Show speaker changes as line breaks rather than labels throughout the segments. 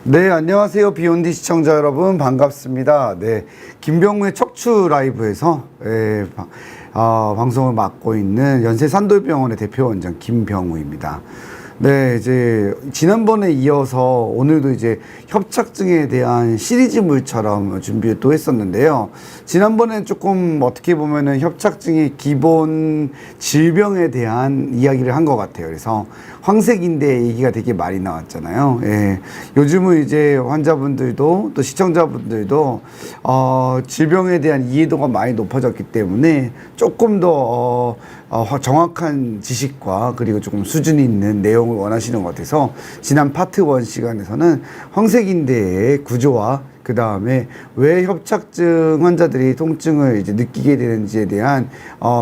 네, 안녕하세요. 비욘디 시청자 여러분, 반갑습니다. 네, 김병무의 척추 라이브에서 방송을 맡고 있는 연세산돌병원의 대표 원장 김병무입니다. 네, 이제 지난번에 이어서 오늘도 이제 협착증에 대한 시리즈물처럼 준비를 또 했었는데요. 지난번엔 조금 어떻게 보면은 협착증의 기본 질병에 대한 이야기를 한 것 같아요. 그래서 황색인대 얘기가 되게 많이 나왔잖아요. 예. 요즘은 이제 환자분들도 또 시청자분들도 질병에 대한 이해도가 많이 높아졌기 때문에 조금 더 정확한 지식과 그리고 조금 수준이 있는 내용을 원하시는 것 같아서 지난 파트 1 시간에서는 황색인대의 구조와 그 다음에 왜 협착증 환자들이 통증을 이제 느끼게 되는지에 대한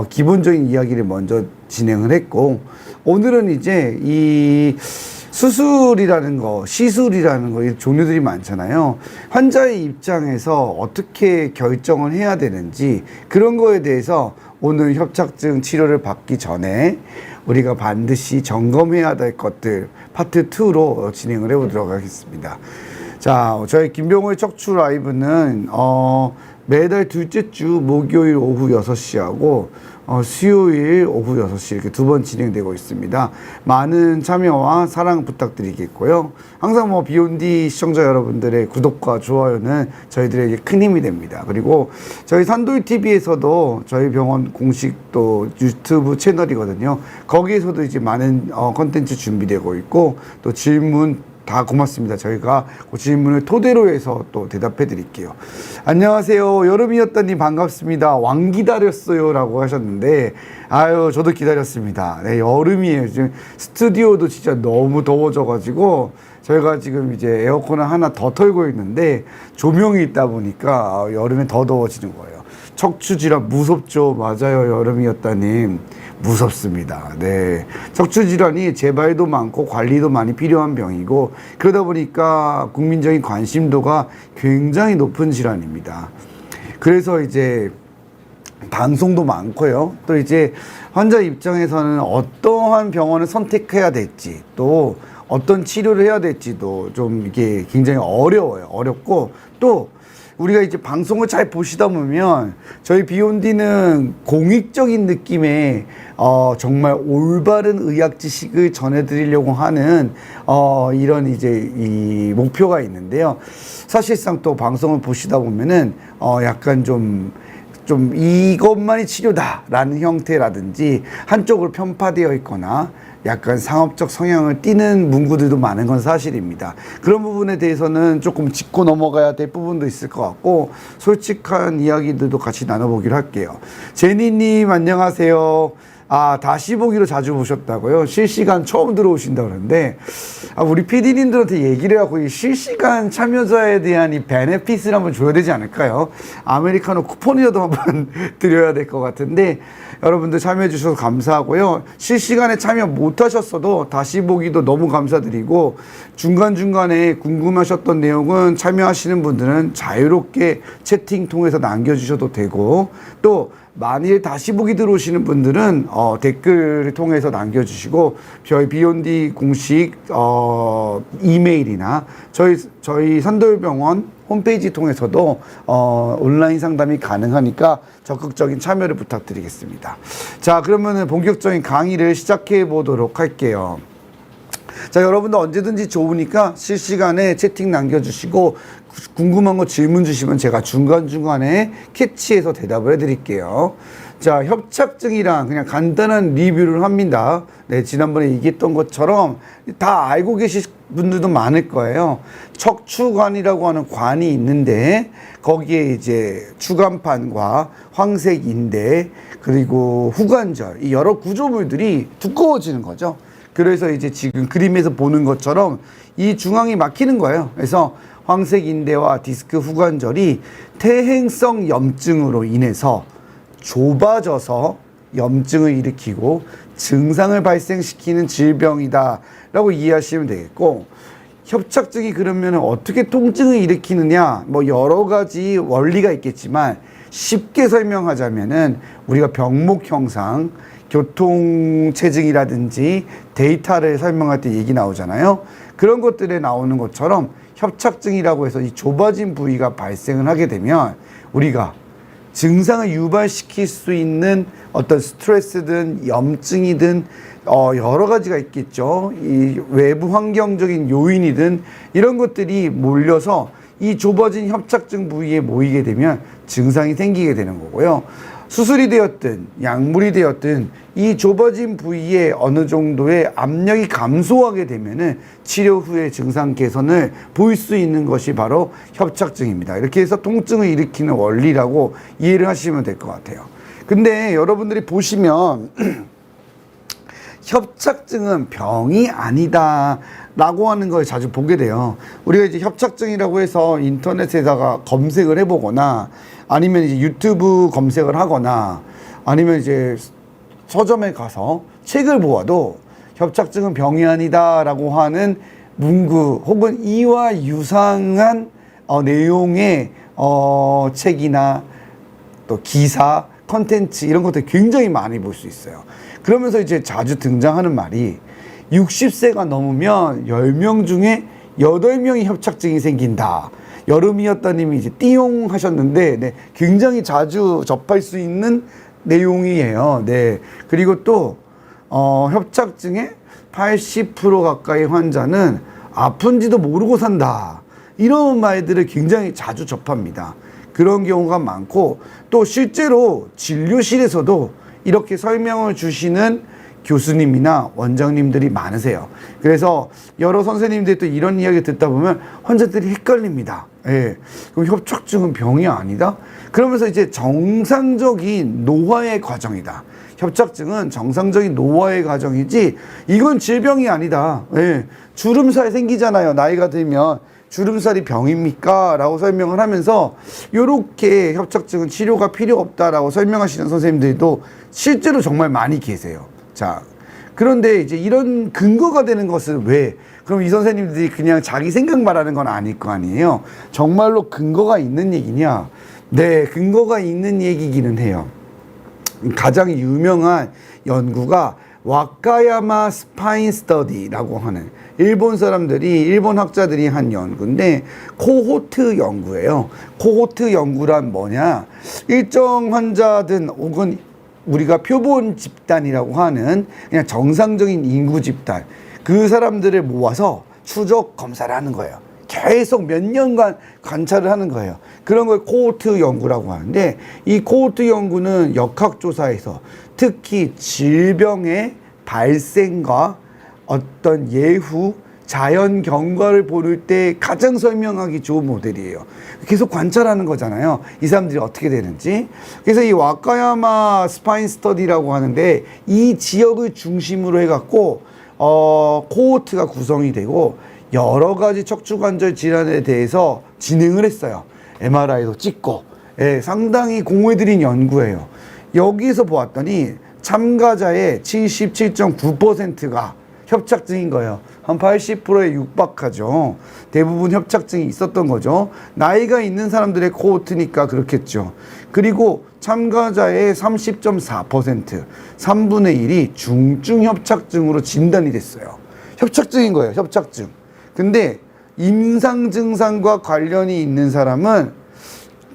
기본적인 이야기를 먼저 진행을 했고, 오늘은 이제 이 수술이라는 거, 시술이라는 거, 이 종류들이 많잖아요. 환자의 입장에서 어떻게 결정을 해야 되는지 그런 거에 대해서 오늘 협착증 치료를 받기 전에 우리가 반드시 점검해야 될 것들 파트 2로 진행을 해보도록 하겠습니다. 자, 저희 김병호의 척추 라이브는 매달 둘째 주 목요일 오후 6시하고 수요일 오후 6시 이렇게 두 번 진행되고 있습니다. 많은 참여와 사랑 부탁드리겠고요. 항상 비욘디 시청자 여러분들의 구독과 좋아요는 저희들에게 큰 힘이 됩니다. 그리고 저희 산돌TV에서도 저희 병원 공식 또 유튜브 채널이거든요. 거기에서도 이제 많은 컨텐츠 준비되고 있고, 또 질문 다 고맙습니다. 저희가 그 질문을 토대로 해서 또 대답해 드릴게요. 안녕하세요. 여름이었다니 반갑습니다. 왕 기다렸어요 라고 하셨는데, 아유, 저도 기다렸습니다. 네, 여름이에요. 지금 스튜디오도 진짜 너무 더워져 가지고 저희가 지금 이제 에어컨을 하나 더 털고 있는데 조명이 있다 보니까 여름에 더 더워지는 거예요. 척추질환 무섭죠? 맞아요. 여름이었다님. 무섭습니다. 네. 척추질환이 재발도 많고 관리도 많이 필요한 병이고, 그러다 보니까 국민적인 관심도가 굉장히 높은 질환입니다. 그래서 이제 방송도 많고요. 또 이제 환자 입장에서는 어떠한 병원을 선택해야 될지, 또 어떤 치료를 해야 될지도 좀 이게 굉장히 어려워요. 어렵고, 또 우리가 이제 방송을 잘 보시다 보면 저희 비욘디는 공익적인 느낌의 정말 올바른 의학 지식을 전해드리려고 하는 이런 이제 이 목표가 있는데요. 사실상 또 방송을 보시다 보면은 약간 좀 이것만이 치료다라는 형태라든지 한쪽으로 편파되어 있거나 약간 상업적 성향을 띠는 문구들도 많은 건 사실입니다. 그런 부분에 대해서는 조금 짚고 넘어가야 될 부분도 있을 것 같고, 솔직한 이야기들도 같이 나눠보기로 할게요. 제니님 안녕하세요. 다시 보기로 자주 보셨다고요? 실시간 처음 들어오신다 그러는데, 우리 PD님들한테 얘기를 하고 이 실시간 참여자에 대한 이 베네핏을 한번 줘야 되지 않을까요? 아메리카노 쿠폰이라도 한번 드려야 될 것 같은데, 여러분들 참여해 주셔서 감사하고요. 실시간에 참여 못 하셨어도 다시 보기도 너무 감사드리고, 중간중간에 궁금하셨던 내용은 참여하시는 분들은 자유롭게 채팅 통해서 남겨주셔도 되고, 또 만일 다시 보기 들어오시는 분들은 댓글을 통해서 남겨주시고, 저희 비욘디 공식 이메일이나 저희 산돌병원 홈페이지 통해서도 온라인 상담이 가능하니까 적극적인 참여를 부탁드리겠습니다. 자, 그러면은 본격적인 강의를 시작해 보도록 할게요. 자, 여러분들 언제든지 좋으니까 실시간에 채팅 남겨주시고, 궁금한 거 질문 주시면 제가 중간중간에 캐치해서 대답을 해드릴게요. 자, 협착증이랑 그냥 간단한 리뷰를 합니다. 네, 지난번에 얘기했던 것처럼 다 알고 계실 분들도 많을 거예요. 척추관이라고 하는 관이 있는데, 거기에 이제 추간판과 황색인대 그리고 후관절, 이 여러 구조물들이 두꺼워지는 거죠. 그래서 이제 지금 그림에서 보는 것처럼 이 중앙이 막히는 거예요. 그래서 황색인대와 디스크 후관절이 퇴행성 염증으로 인해서 좁아져서 염증을 일으키고 증상을 발생시키는 질병이다 라고 이해하시면 되겠고, 협착증이 그러면 어떻게 통증을 일으키느냐, 여러 가지 원리가 있겠지만 쉽게 설명하자면은 우리가 병목 형상, 교통체증이라든지 데이터를 설명할 때 얘기 나오잖아요. 그런 것들에 나오는 것처럼 협착증이라고 해서 이 좁아진 부위가 발생을 하게 되면 우리가 증상을 유발시킬 수 있는 어떤 스트레스든 염증이든 여러 가지가 있겠죠. 이 외부 환경적인 요인이든 이런 것들이 몰려서 이 좁아진 협착증 부위에 모이게 되면 증상이 생기게 되는 거고요. 수술이 되었든 약물이 되었든 이 좁아진 부위에 어느 정도의 압력이 감소하게 되면은 치료 후에 증상 개선을 보일 수 있는 것이 바로 협착증입니다. 이렇게 해서 통증을 일으키는 원리라고 이해를 하시면 될 것 같아요. 근데 여러분들이 보시면 협착증은 병이 아니다 라고 하는 걸 자주 보게 돼요. 우리가 이제 협착증이라고 해서 인터넷에다가 검색을 해보거나 아니면 이제 유튜브 검색을 하거나 아니면 이제 서점에 가서 책을 보아도 협착증은 병이 아니다 라고 하는 문구 혹은 이와 유사한 내용의 책이나 또 기사, 컨텐츠 이런 것들 굉장히 많이 볼 수 있어요. 그러면서 이제 자주 등장하는 말이 60세가 넘으면 10명 중에 8명이 협착증이 생긴다. 여름이었다님이 이제 띠용 하셨는데, 네, 굉장히 자주 접할 수 있는 내용이에요. 네. 그리고 또, 협착증의 80% 가까이 환자는 아픈지도 모르고 산다. 이런 말들을 굉장히 자주 접합니다. 그런 경우가 많고, 또 실제로 진료실에서도 이렇게 설명을 주시는 교수님이나 원장님들이 많으세요. 그래서 여러 선생님들이 또 이런 이야기 듣다 보면 환자들이 헷갈립니다. 예. 그럼 협착증은 병이 아니다? 그러면서 이제 정상적인 노화의 과정이다. 협착증은 정상적인 노화의 과정이지 이건 질병이 아니다. 예. 주름살 생기잖아요. 나이가 들면. 주름살이 병입니까? 라고 설명을 하면서 요렇게 협착증은 치료가 필요 없다라고 설명하시는 선생님들도 실제로 정말 많이 계세요. 자, 그런데 이제 이런 근거가 되는 것은 왜? 그럼 이 선생님들이 그냥 자기 생각 말하는 건 아닐 거 아니에요? 정말로 근거가 있는 얘기냐? 네, 근거가 있는 얘기기는 해요. 가장 유명한 연구가 와카야마 스파인 스터디라고 하는 일본 사람들이, 일본 학자들이 한 연구인데 코호트 연구예요. 코호트 연구란 뭐냐? 일정 환자든 혹은 우리가 표본 집단이라고 하는 그냥 정상적인 인구 집단, 그 사람들을 모아서 추적 검사를 하는 거예요. 계속 몇 년간 관찰을 하는 거예요. 그런 걸 코호트 연구라고 하는데, 이 코호트 연구는 역학조사에서 특히 질병의 발생과 어떤 예후 자연 경과를 보를 때 가장 설명하기 좋은 모델이에요. 계속 관찰하는 거잖아요. 이 사람들이 어떻게 되는지. 그래서 이 와카야마 스파인 스터디라고 하는데 이 지역을 중심으로 해갖고 코호트가 구성이 되고 여러 가지 척추관절 질환에 대해서 진행을 했어요. MRI도 찍고. 예, 상당히 공을 들인 연구예요. 여기서 보았더니 참가자의 77.9%가 협착증인 거예요. 한 80%에 육박하죠. 대부분 협착증이 있었던 거죠. 나이가 있는 사람들의 코호트니까 그렇겠죠. 그리고 참가자의 30.4%, 3분의 1이 중증 협착증으로 진단이 됐어요. 협착증인 거예요. 협착증. 근데 임상 증상과 관련이 있는 사람은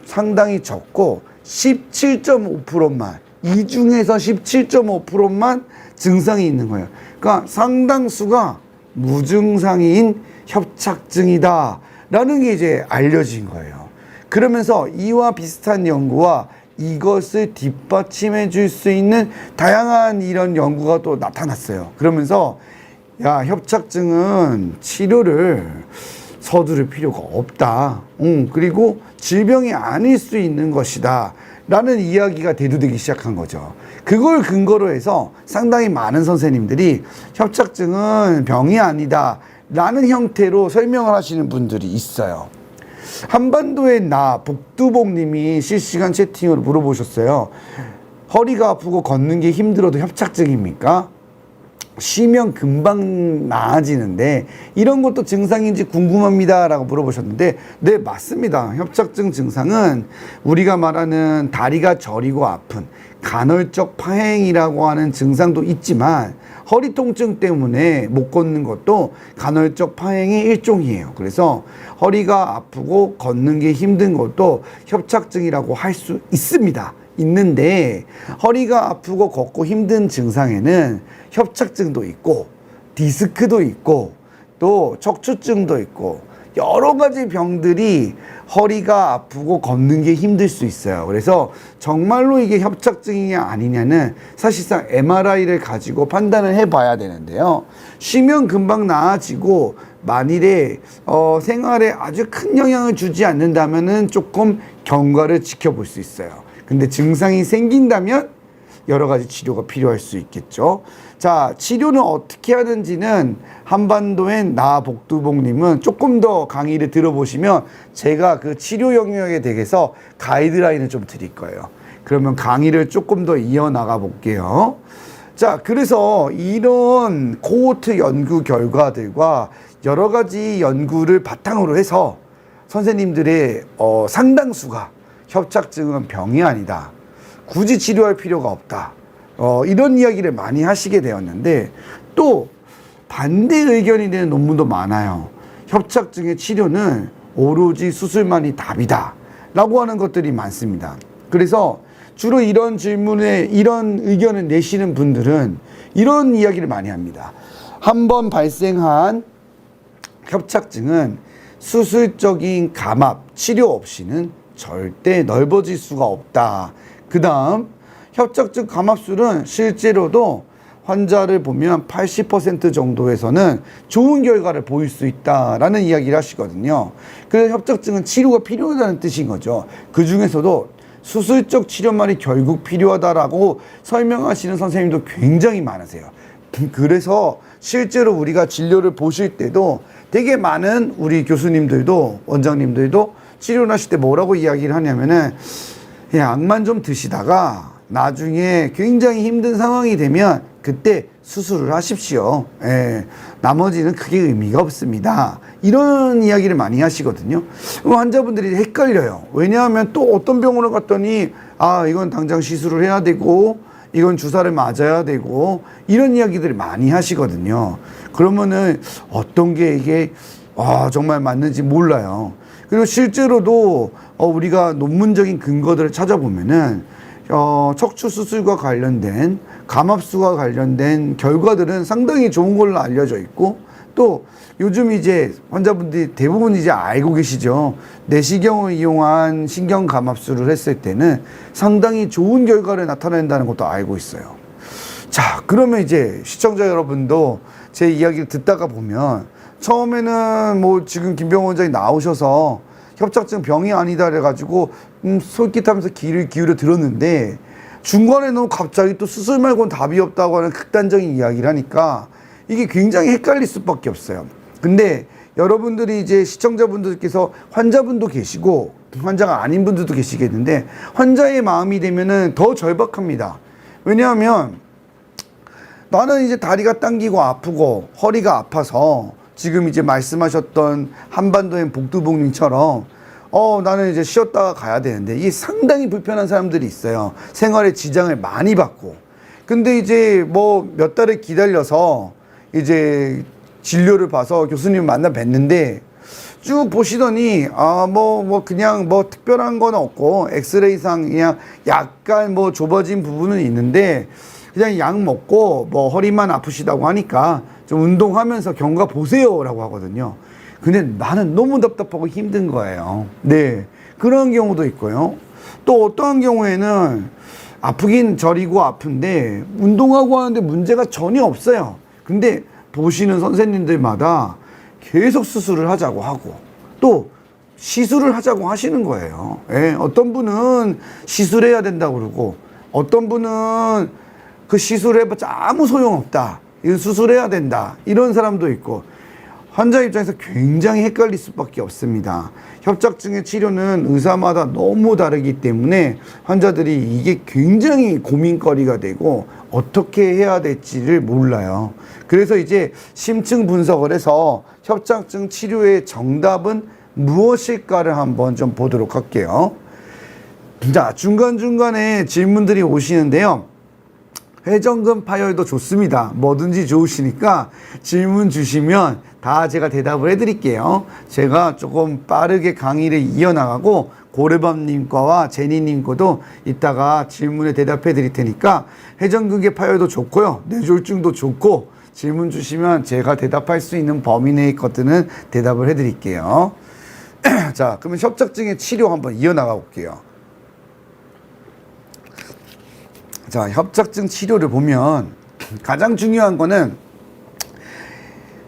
상당히 적고 17.5%만, 이 중에서 17.5%만 증상이 있는 거예요. 그러니까 상당수가 무증상인 협착증이다 라는 게 이제 알려진 거예요. 그러면서 이와 비슷한 연구와 이것을 뒷받침해 줄 수 있는 다양한 이런 연구가 또 나타났어요. 그러면서 야, 협착증은 치료를 서두를 필요가 없다. 그리고 질병이 아닐 수 있는 것이다 라는 이야기가 대두되기 시작한 거죠. 그걸 근거로 해서 상당히 많은 선생님들이 협착증은 병이 아니다 라는 형태로 설명을 하시는 분들이 있어요. 한반도의 복두봉님이 실시간 채팅으로 물어보셨어요. 허리가 아프고 걷는 게 힘들어도 협착증입니까? 쉬면 금방 나아지는데 이런 것도 증상인지 궁금합니다 라고 물어보셨는데, 네, 맞습니다. 협착증 증상은 우리가 말하는 다리가 저리고 아픈 간헐적 파행이라고 하는 증상도 있지만 허리 통증 때문에 못 걷는 것도 간헐적 파행의 일종이에요. 그래서 허리가 아프고 걷는 게 힘든 것도 협착증이라고 할 수 있습니다. 있는데 허리가 아프고 걷고 힘든 증상에는 협착증도 있고 디스크도 있고 또 척추증도 있고 여러 가지 병들이 허리가 아프고 걷는 게 힘들 수 있어요. 그래서 정말로 이게 협착증이냐 아니냐는 사실상 MRI를 가지고 판단을 해봐야 되는데요. 쉬면 금방 나아지고 만일에 생활에 아주 큰 영향을 주지 않는다면은 조금 경과를 지켜볼 수 있어요. 근데 증상이 생긴다면 여러 가지 치료가 필요할 수 있겠죠. 자, 치료는 어떻게 하는지는 한반도엔 나 복두복님은 조금 더 강의를 들어보시면 제가 그 치료 영역에 대해서 가이드라인을 좀 드릴 거예요. 그러면 강의를 조금 더 이어나가 볼게요. 자, 그래서 이런 코호트 연구 결과들과 여러 가지 연구를 바탕으로 해서 선생님들의 상당수가 협착증은 병이 아니다. 굳이 치료할 필요가 없다. 이런 이야기를 많이 하시게 되었는데 또 반대 의견이 되는 논문도 많아요. 협착증의 치료는 오로지 수술만이 답이다 라고 하는 것들이 많습니다. 그래서 주로 이런 질문에 이런 의견을 내시는 분들은 이런 이야기를 많이 합니다. 한번 발생한 협착증은 수술적인 감압, 치료 없이는 절대 넓어질 수가 없다. 그 다음 협착증 감압술은 실제로도 환자를 보면 80% 정도에서는 좋은 결과를 보일 수 있다라는 이야기를 하시거든요. 그래서 협착증은 치료가 필요하다는 뜻인 거죠. 그 중에서도 수술적 치료만이 결국 필요하다라고 설명하시는 선생님도 굉장히 많으세요. 그래서 실제로 우리가 진료를 보실 때도 되게 많은 우리 교수님들도 원장님들도 치료를 하실 때 뭐라고 이야기를 하냐면은 약만 좀 드시다가 나중에 굉장히 힘든 상황이 되면 그때 수술을 하십시오. 예, 나머지는 크게 의미가 없습니다. 이런 이야기를 많이 하시거든요. 환자분들이 헷갈려요. 왜냐하면 또 어떤 병원을 갔더니 이건 당장 시술을 해야 되고 이건 주사를 맞아야 되고 이런 이야기들을 많이 하시거든요. 그러면은 어떤 게 이게 정말 맞는지 몰라요. 그리고 실제로도 우리가 논문적인 근거들을 찾아보면은 척추 수술과 관련된 감압수와 관련된 결과들은 상당히 좋은 걸로 알려져 있고 또 요즘 이제 환자분들이 대부분 이제 알고 계시죠. 내시경을 이용한 신경 감압수를 했을 때는 상당히 좋은 결과를 나타낸다는 것도 알고 있어요. 자, 그러면 이제 시청자 여러분도 제 이야기를 듣다가 보면 처음에는 뭐 지금 김병호 원장이 나오셔서 협착증 병이 아니다 그래가지고 솔깃하면서 귀를 기울여 들었는데 중간에는 갑자기 또 수술 말고는 답이 없다고 하는 극단적인 이야기를 하니까 이게 굉장히 헷갈릴 수밖에 없어요. 근데 여러분들이 이제 시청자분들께서 환자분도 계시고 환자가 아닌 분들도 계시겠는데 환자의 마음이 되면은 더 절박합니다. 왜냐하면 나는 이제 다리가 당기고 아프고 허리가 아파서 지금 이제 말씀하셨던 한반도의 복두복님처럼 나는 이제 쉬었다가 가야 되는데 이게 상당히 불편한 사람들이 있어요. 생활에 지장을 많이 받고. 근데 이제 뭐 몇 달을 기다려서 이제 진료를 봐서 교수님 만나 뵀는데 쭉 보시더니 그냥 뭐 특별한 건 없고 엑스레이상 그냥 약간 뭐 좁아진 부분은 있는데 그냥 약 먹고 뭐 허리만 아프시다고 하니까 좀 운동하면서 경과 보세요 라고 하거든요. 근데 나는 너무 답답하고 힘든 거예요. 네, 그런 경우도 있고요. 또 어떠한 경우에는 아프긴 저리고 아픈데 운동하고 하는데 문제가 전혀 없어요. 근데 보시는 선생님들마다 계속 수술을 하자고 하고 또 시술을 하자고 하시는 거예요. 예, 어떤 분은 시술해야 된다고 그러고 어떤 분은 그 시술해봤자 아무 소용없다. 이건 수술해야 된다. 이런 사람도 있고 환자 입장에서 굉장히 헷갈릴 수밖에 없습니다. 협착증의 치료는 의사마다 너무 다르기 때문에 환자들이 이게 굉장히 고민거리가 되고 어떻게 해야 될지를 몰라요. 그래서 이제 심층 분석을 해서 협착증 치료의 정답은 무엇일까를 한번 좀 보도록 할게요. 자, 중간중간에 질문들이 오시는데요. 회전근 파열도 좋습니다. 뭐든지 좋으시니까 질문 주시면 다 제가 대답을 해드릴게요. 제가 조금 빠르게 강의를 이어나가고 고래밤님 거와 제니님 거도 이따가 질문에 대답해 드릴 테니까 회전근개 파열도 좋고요. 뇌졸중도 좋고 질문 주시면 제가 대답할 수 있는 범위 내의 것들은 대답을 해 드릴게요. 자, 그러면 협착증의 치료 한번 이어나가 볼게요. 자, 협착증 치료를 보면 가장 중요한 거는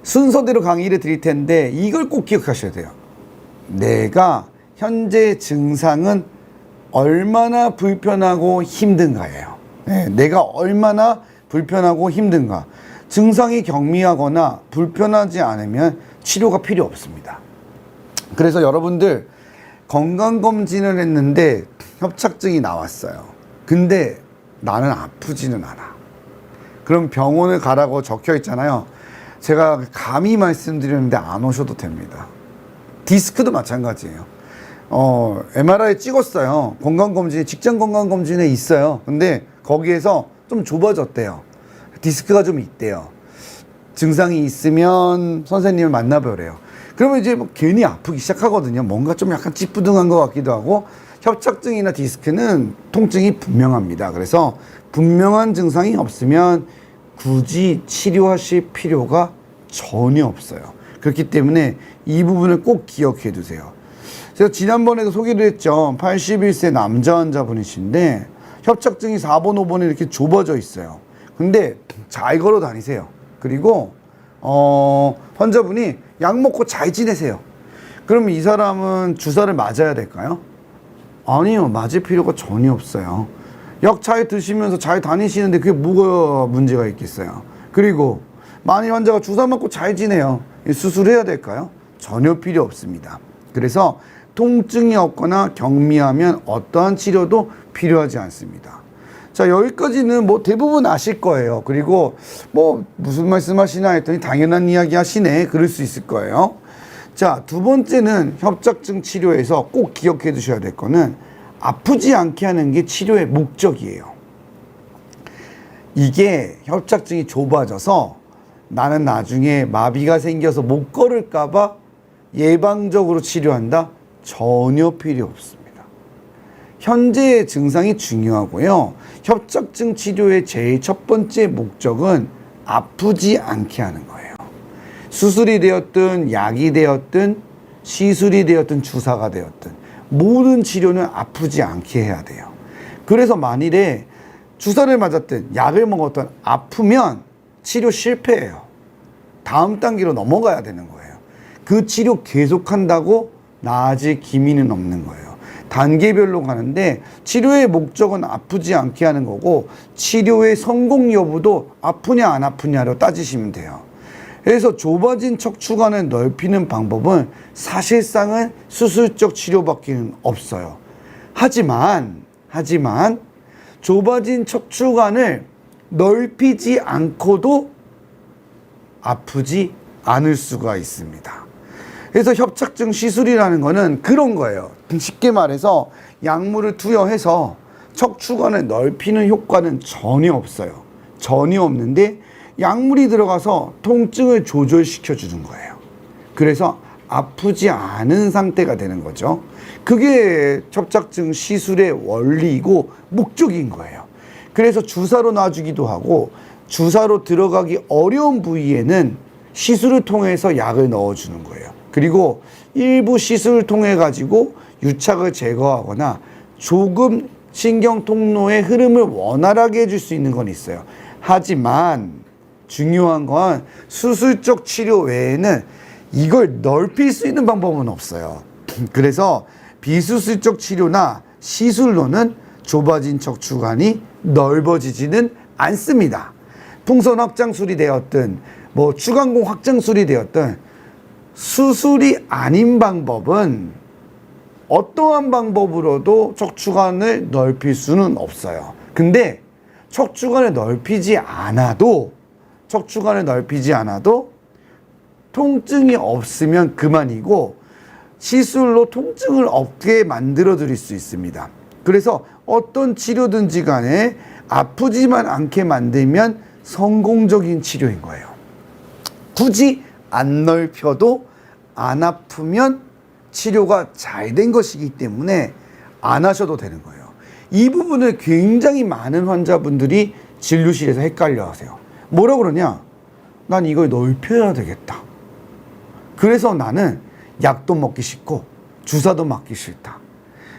순서대로 강의를 드릴 텐데 이걸 꼭 기억하셔야 돼요. 내가 현재 증상은 얼마나 불편하고 힘든가예요. 네, 내가 얼마나 불편하고 힘든가. 증상이 경미하거나 불편하지 않으면 치료가 필요 없습니다. 그래서 여러분들 건강검진을 했는데 협착증이 나왔어요. 근데 나는 아프지는 않아. 그럼 병원을 가라고 적혀 있잖아요. 제가 감히 말씀드렸는데 안 오셔도 됩니다. 디스크도 마찬가지예요. MRI 찍었어요. 건강검진에, 직장 건강검진에 있어요. 근데 거기에서 좀 좁아졌대요. 디스크가 좀 있대요. 증상이 있으면 선생님을 만나보래요. 그러면 이제 뭐 괜히 아프기 시작하거든요. 뭔가 좀 약간 찌뿌둥한 것 같기도 하고, 협착증이나 디스크는 통증이 분명합니다. 그래서 분명한 증상이 없으면 굳이 치료하실 필요가 전혀 없어요. 그렇기 때문에 이 부분을 꼭 기억해 두세요. 제가 지난번에도 소개를 했죠. 81세 남자 환자분이신데 협착증이 4번, 5번에 이렇게 좁아져 있어요. 근데 잘 걸어 다니세요. 그리고 환자분이 약 먹고 잘 지내세요. 그러면 이 사람은 주사를 맞아야 될까요? 아니요, 맞을 필요가 전혀 없어요. 약 잘 드시면서 잘 다니시는데 그게 뭐가 문제가 있겠어요? 그리고 만일 환자가 주사 맞고 잘 지내요. 수술해야 될까요? 전혀 필요 없습니다. 그래서 통증이 없거나 경미하면 어떠한 치료도 필요하지 않습니다. 자, 여기까지는 뭐 대부분 아실 거예요. 그리고 뭐 무슨 말씀 하시나 했더니 당연한 이야기 하시네. 그럴 수 있을 거예요. 자, 두 번째는 협착증 치료에서 꼭 기억해 두셔야 될 거는 아프지 않게 하는 게 치료의 목적이에요. 이게 협착증이 좁아져서 나는 나중에 마비가 생겨서 못 걸을까 봐 예방적으로 치료한다? 전혀 필요 없습니다. 현재의 증상이 중요하고요. 협착증 치료의 제일 첫 번째 목적은 아프지 않게 하는 거예요. 수술이 되었든 약이 되었든 시술이 되었든 주사가 되었든 모든 치료는 아프지 않게 해야 돼요. 그래서 만일에 주사를 맞았든 약을 먹었든 아프면 치료 실패해요. 다음 단계로 넘어가야 되는 거예요. 그 치료 계속한다고 나아질 기미는 없는 거예요. 단계별로 가는데 치료의 목적은 아프지 않게 하는 거고 치료의 성공 여부도 아프냐 안 아프냐로 따지시면 돼요. 그래서 좁아진 척추관을 넓히는 방법은 사실상은 수술적 치료밖에는 없어요. 하지만 좁아진 척추관을 넓히지 않고도 아프지 않을 수가 있습니다. 그래서 협착증 시술이라는 거는 그런 거예요. 쉽게 말해서 약물을 투여해서 척추관을 넓히는 효과는 전혀 없어요. 전혀 없는데 약물이 들어가서 통증을 조절시켜 주는 거예요. 그래서 아프지 않은 상태가 되는 거죠. 그게 협착증 시술의 원리이고 목적인 거예요. 그래서 주사로 놔주기도 하고 주사로 들어가기 어려운 부위에는 시술을 통해서 약을 넣어주는 거예요. 그리고 일부 시술을 통해 가지고 유착을 제거하거나 조금 신경 통로의 흐름을 원활하게 해줄 수 있는 건 있어요. 하지만 중요한 건 수술적 치료 외에는 이걸 넓힐 수 있는 방법은 없어요. 그래서 비수술적 치료나 시술로는 좁아진 척추관이 넓어지지는 않습니다. 풍선 확장술이 되었든 뭐 추간공 확장술이 되었든 수술이 아닌 방법은 어떠한 방법으로도 척추관을 넓힐 수는 없어요. 근데 척추관을 넓히지 않아도 통증이 없으면 그만이고 시술로 통증을 없게 만들어 드릴 수 있습니다. 그래서 어떤 치료든지 간에 아프지만 않게 만들면 성공적인 치료인 거예요. 굳이 안 넓혀도 안 아프면 치료가 잘 된 것이기 때문에 안 하셔도 되는 거예요. 이 부분을 굉장히 많은 환자분들이 진료실에서 헷갈려 하세요. 뭐라 그러냐? 난 이걸 넓혀야 되겠다. 그래서 나는 약도 먹기 싫고 주사도 맞기 싫다.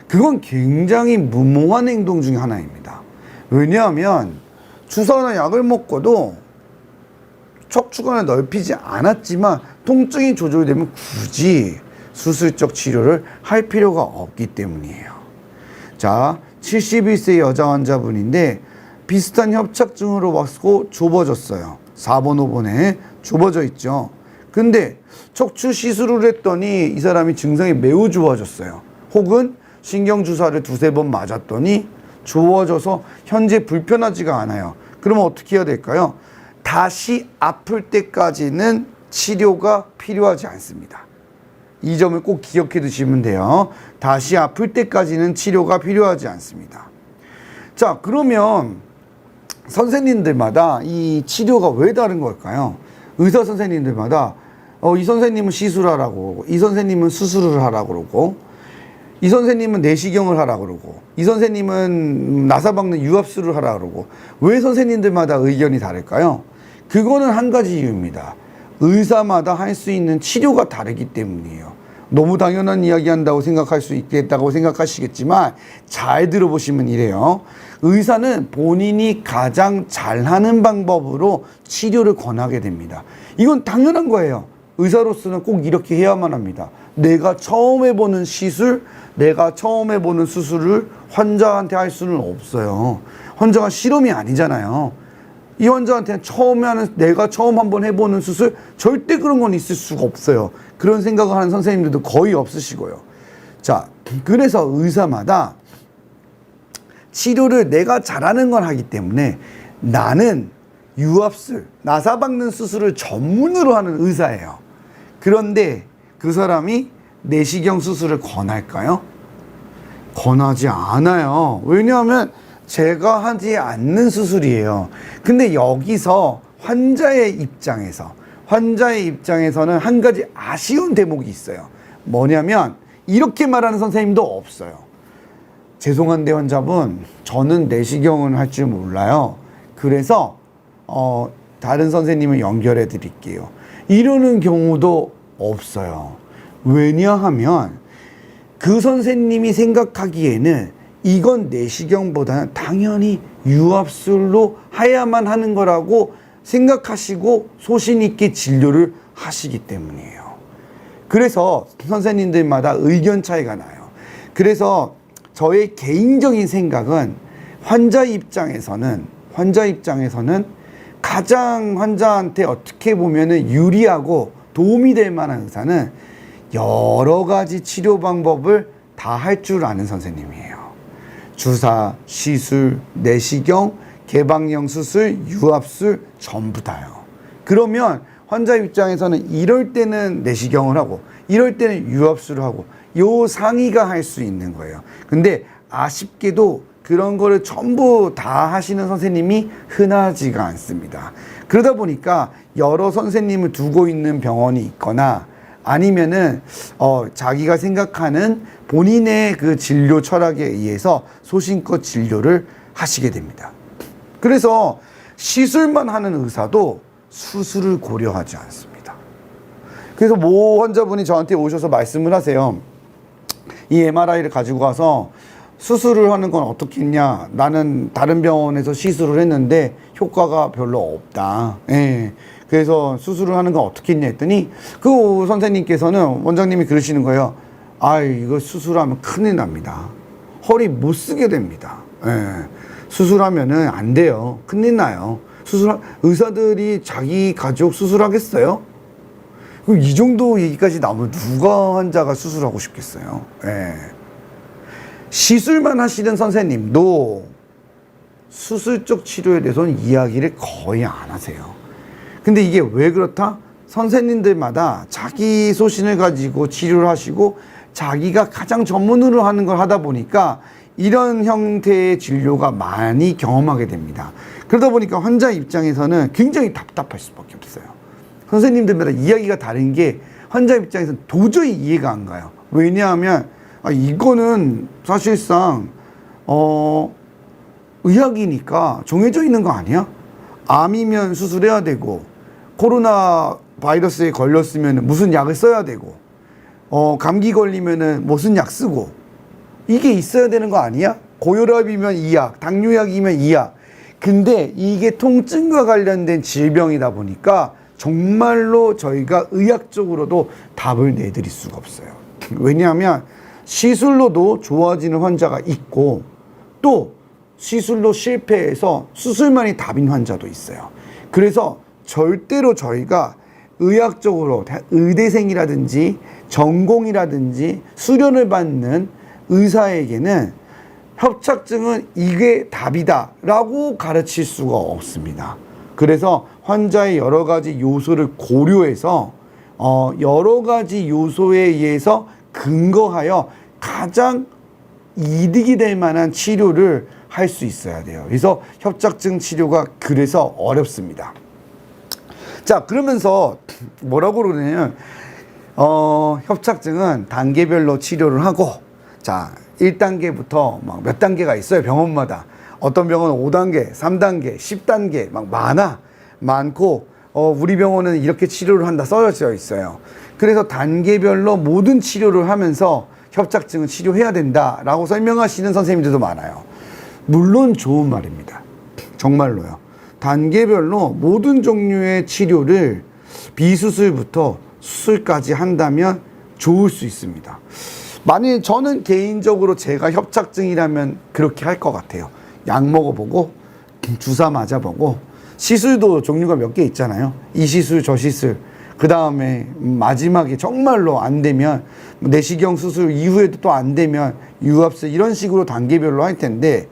그건 굉장히 무모한 행동 중에 하나입니다. 왜냐하면 주사나 약을 먹고도 척추관을 넓히지 않았지만 통증이 조절되면 굳이 수술적 치료를 할 필요가 없기 때문이에요. 자, 71세 여자 환자분인데 비슷한 협착증으로 왔고 좁아졌어요. 4번, 5번에 좁아져 있죠. 근데 척추 시술을 했더니 이 사람이 증상이 매우 좋아졌어요. 혹은 신경주사를 2-3번 맞았더니 좋아져서 현재 불편하지가 않아요. 그러면 어떻게 해야 될까요? 다시 아플 때까지는 치료가 필요하지 않습니다. 이 점을 꼭 기억해 두시면 돼요. 다시 아플 때까지는 치료가 필요하지 않습니다. 자, 그러면 선생님들마다 이 치료가 왜 다른 걸까요? 의사 선생님들마다 이 선생님은 시술하라고 그러고, 이 선생님은 수술을 하라고 그러고, 이 선생님은 내시경을 하라고 그러고, 이 선생님은 나사박는 유압술을 하라고 그러고, 왜 선생님들마다 의견이 다를까요? 그거는 한 가지 이유입니다. 의사마다 할 수 있는 치료가 다르기 때문이에요. 너무 당연한 이야기 한다고 생각할 수 있겠다고 생각하시겠지만 잘 들어보시면 이래요. 의사는 본인이 가장 잘하는 방법으로 치료를 권하게 됩니다. 이건 당연한 거예요. 의사로서는 꼭 이렇게 해야만 합니다. 내가 처음 해보는 시술, 내가 처음 해보는 수술을 환자한테 할 수는 없어요. 환자가 실험이 아니잖아요. 이 환자한테는 내가 처음 한번 해보는 수술, 절대 그런 건 있을 수가 없어요. 그런 생각을 하는 선생님들도 거의 없으시고요. 자, 그래서 의사마다 치료를 내가 잘하는 걸 하기 때문에 나는 유압술, 나사박는 수술을 전문으로 하는 의사예요. 그런데 그 사람이 내시경 수술을 권할까요? 권하지 않아요. 왜냐하면 제가 하지 않는 수술이에요. 근데 여기서 환자의 입장에서는 한 가지 아쉬운 대목이 있어요. 뭐냐면 이렇게 말하는 선생님도 없어요. 죄송한데 환자분, 저는 내시경을 할 줄 몰라요. 그래서 다른 선생님을 연결해 드릴게요. 이러는 경우도 없어요. 왜냐하면 그 선생님이 생각하기에는 이건 내시경보다는 당연히 유압술로 해야만 하는 거라고 생각하시고 소신 있게 진료를 하시기 때문이에요. 그래서 선생님들마다 의견 차이가 나요. 그래서 저의 개인적인 생각은 환자 입장에서는 가장 환자한테 어떻게 보면은 유리하고 도움이 될 만한 의사는 여러 가지 치료 방법을 다 할 줄 아는 선생님이에요. 주사, 시술, 내시경, 개방형 수술, 유압술 전부 다요. 그러면 환자 입장에서는 이럴 때는 내시경을 하고 이럴 때는 유압술을 하고 요 상의가 할 수 있는 거예요. 근데 아쉽게도 그런 거를 전부 다 하시는 선생님이 흔하지가 않습니다. 그러다 보니까 여러 선생님을 두고 있는 병원이 있거나 아니면은 자기가 생각하는 본인의 그 진료 철학에 의해서 소신껏 진료를 하시게 됩니다. 그래서 시술만 하는 의사도 수술을 고려하지 않습니다. 그래서 모 환자분이 저한테 오셔서 말씀을 하세요. 이 MRI를 가지고 가서 수술을 하는 건 어떻게 했냐. 나는 다른 병원에서 시술을 했는데 효과가 별로 없다. 예. 그래서 수술을 하는 건 어떻게 했냐 했더니 그 선생님께서는 원장님이 그러시는 거예요. 이거 수술하면 큰일 납니다. 허리 못 쓰게 됩니다. 예. 수술하면은 안 돼요. 큰일 나요. 의사들이 자기 가족 수술하겠어요? 그럼 이 정도 얘기까지 나오면 누가 환자가 수술하고 싶겠어요? 예. 시술만 하시는 선생님도 수술적 치료에 대해서는 이야기를 거의 안 하세요. 근데 이게 왜 그렇다? 선생님들마다 자기 소신을 가지고 치료를 하시고 자기가 가장 전문으로 하는 걸 하다 보니까 이런 형태의 진료가 많이 경험하게 됩니다. 그러다 보니까 환자 입장에서는 굉장히 답답할 수밖에 없어요. 선생님들마다 이야기가 다른 게 환자 입장에서는 도저히 이해가 안 가요. 왜냐하면 이거는 사실상 의학이니까 정해져 있는 거 아니야? 암이면 수술해야 되고 코로나 바이러스에 걸렸으면 무슨 약을 써야 되고 감기 걸리면은 무슨 약 쓰고 이게 있어야 되는 거 아니야? 고혈압이면 이 약, 당뇨약이면 이 약. 근데 이게 통증과 관련된 질병이다 보니까 정말로 저희가 의학적으로도 답을 내드릴 수가 없어요. 왜냐하면 시술로도 좋아지는 환자가 있고 또 시술로 실패해서 수술만이 답인 환자도 있어요. 그래서 절대로 저희가 의학적으로 의대생이라든지 전공이라든지 수련을 받는 의사에게는 협착증은 이게 답이다 라고 가르칠 수가 없습니다. 그래서 환자의 여러 가지 요소를 고려해서 여러 가지 요소에 의해서 근거하여 가장 이득이 될 만한 치료를 할 수 있어야 돼요. 그래서 협착증 치료가 그래서 어렵습니다. 자, 그러면서 뭐라고 그러냐면 협착증은 단계별로 치료를 하고, 자 1단계부터 막 몇 단계가 있어요. 병원마다. 어떤 병원은 5단계, 3단계, 10단계 막 많고 우리 병원은 이렇게 치료를 한다 써져 있어요. 그래서 단계별로 모든 치료를 하면서 협착증은 치료해야 된다라고 설명하시는 선생님들도 많아요. 물론 좋은 말입니다. 정말로요. 단계별로 모든 종류의 치료를 비수술부터 수술까지 한다면 좋을 수 있습니다. 만약에 저는 개인적으로 제가 협착증이라면 그렇게 할 것 같아요. 약 먹어보고 주사 맞아보고 시술도 종류가 몇 개 있잖아요. 이 시술 저 시술 그 다음에 마지막에 정말로 안 되면 내시경 수술 이후에도 또 안 되면 유압술 이런 식으로 단계별로 할 텐데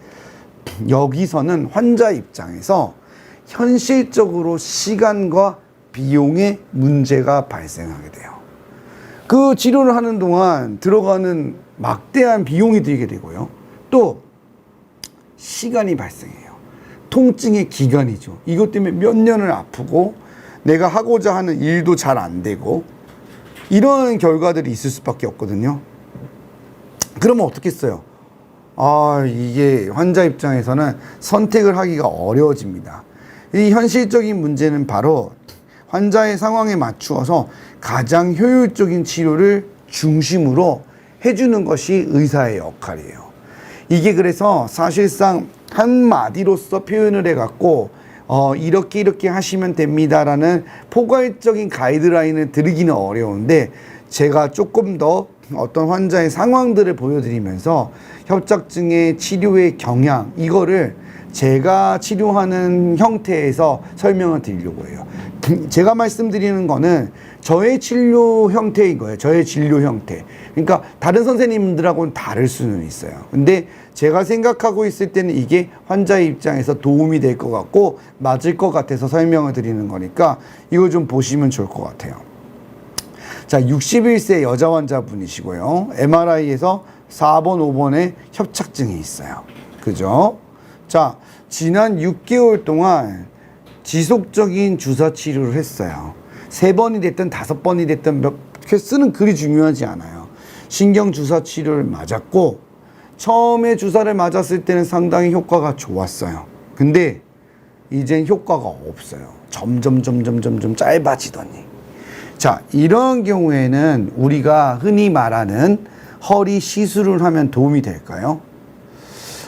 여기서는 환자 입장에서 현실적으로 시간과 비용의 문제가 발생하게 돼요. 그 치료를 하는 동안 들어가는 막대한 비용이 들게 되고요. 또 시간이 발생해요. 통증의 기간이죠. 이것 때문에 몇 년을 아프고 내가 하고자 하는 일도 잘 안 되고 이런 결과들이 있을 수밖에 없거든요. 그러면 어떻겠어요? 이게 환자 입장에서는 선택을 하기가 어려워집니다. 이 현실적인 문제는 바로 환자의 상황에 맞추어서 가장 효율적인 치료를 중심으로 해주는 것이 의사의 역할이에요. 이게 그래서 사실상 한마디로서 표현을 해갖고 이렇게 하시면 됩니다라는 포괄적인 가이드라인을 드리기는 어려운데 제가 조금 더 어떤 환자의 상황들을 보여드리면서 협착증의 치료의 경향 이거를 제가 치료하는 형태에서 설명을 드리려고 해요. 제가 말씀드리는 거는 저의 진료 형태인 거예요. 저의 진료 형태. 그러니까 다른 선생님들하고는 다를 수는 있어요. 근데 제가 생각하고 있을 때는 이게 환자의 입장에서 도움이 될 것 같고 맞을 것 같아서 설명을 드리는 거니까 이거 좀 보시면 좋을 것 같아요. 자, 61세 여자 환자분이시고요. MRI에서 4번, 5번에 협착증이 있어요. 그죠? 자, 지난 6개월 동안 지속적인 주사 치료를 했어요. 3번이 됐든 5번이 됐든 몇 횟수는 그리 중요하지 않아요. 신경 주사 치료를 맞았고 처음에 주사를 맞았을 때는 상당히 효과가 좋았어요. 근데 이젠 효과가 없어요. 점점 짧아지더니. 자, 이런 경우에는 우리가 흔히 말하는 허리 시술을 하면 도움이 될까요?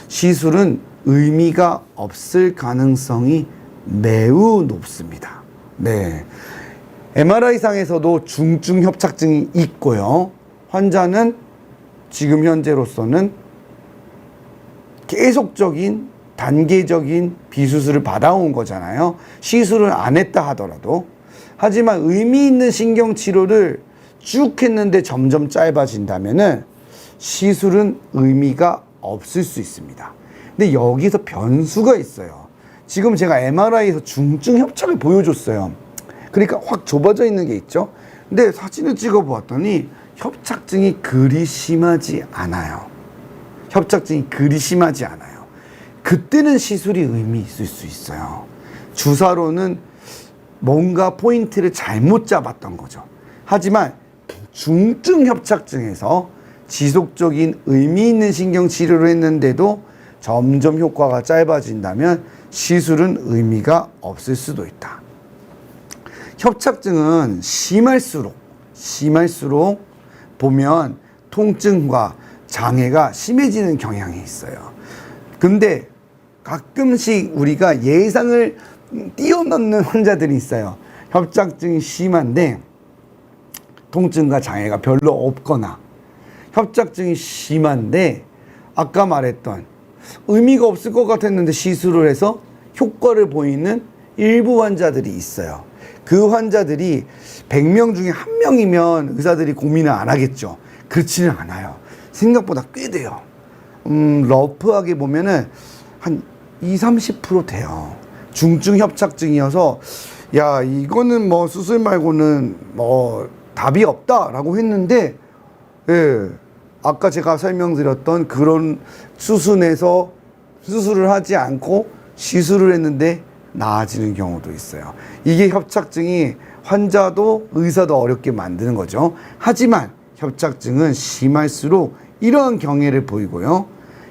시술은 의미가 없을 가능성이 매우 높습니다. 네. MRI상에서도 중증 협착증이 있고요. 환자는 지금 현재로서는 계속적인 단계적인 비수술을 받아온 거잖아요. 시술을 안 했다 하더라도. 하지만 의미 있는 신경치료를 쭉 했는데 점점 짧아진다면은 시술은 의미가 없을 수 있습니다. 근데 여기서 변수가 있어요. 지금 제가 MRI에서 중증 협착을 보여줬어요. 그러니까 확 좁아져 있는 게 있죠. 근데 사진을 찍어 보았더니 협착증이 그리 심하지 않아요. 협착증이 그리 심하지 않아요. 그때는 시술이 의미 있을 수 있어요. 주사로는 뭔가 포인트를 잘못 잡았던 거죠. 하지만 중증 협착증에서 지속적인 의미 있는 신경 치료를 했는데도 점점 효과가 짧아진다면 시술은 의미가 없을 수도 있다. 협착증은 심할수록 보면 통증과 장애가 심해지는 경향이 있어요. 근데 가끔씩 우리가 예상을 뛰어넘는 환자들이 있어요. 협착증이 심한데 통증과 장애가 별로 없거나, 협착증이 심한데 아까 말했던 의미가 없을 것 같았는데 시술을 해서 효과를 보이는 일부 환자들이 있어요. 그 환자들이 100명 중에 1명이면 의사들이 고민을 안 하겠죠. 그렇지는 않아요. 생각보다 꽤 돼요. 러프하게 보면은 한 20-30% 돼요. 중증 협착증이어서 야, 이거는 뭐 수술 말고는 뭐 답이 없다라고 했는데, 예, 아까 제가 설명드렸던 그런 수순에서 수술을 하지 않고 시술을 했는데 나아지는 경우도 있어요. 이게 협착증이 환자도 의사도 어렵게 만드는 거죠. 하지만 협착증은 심할수록 이러한 경애를 보이고요.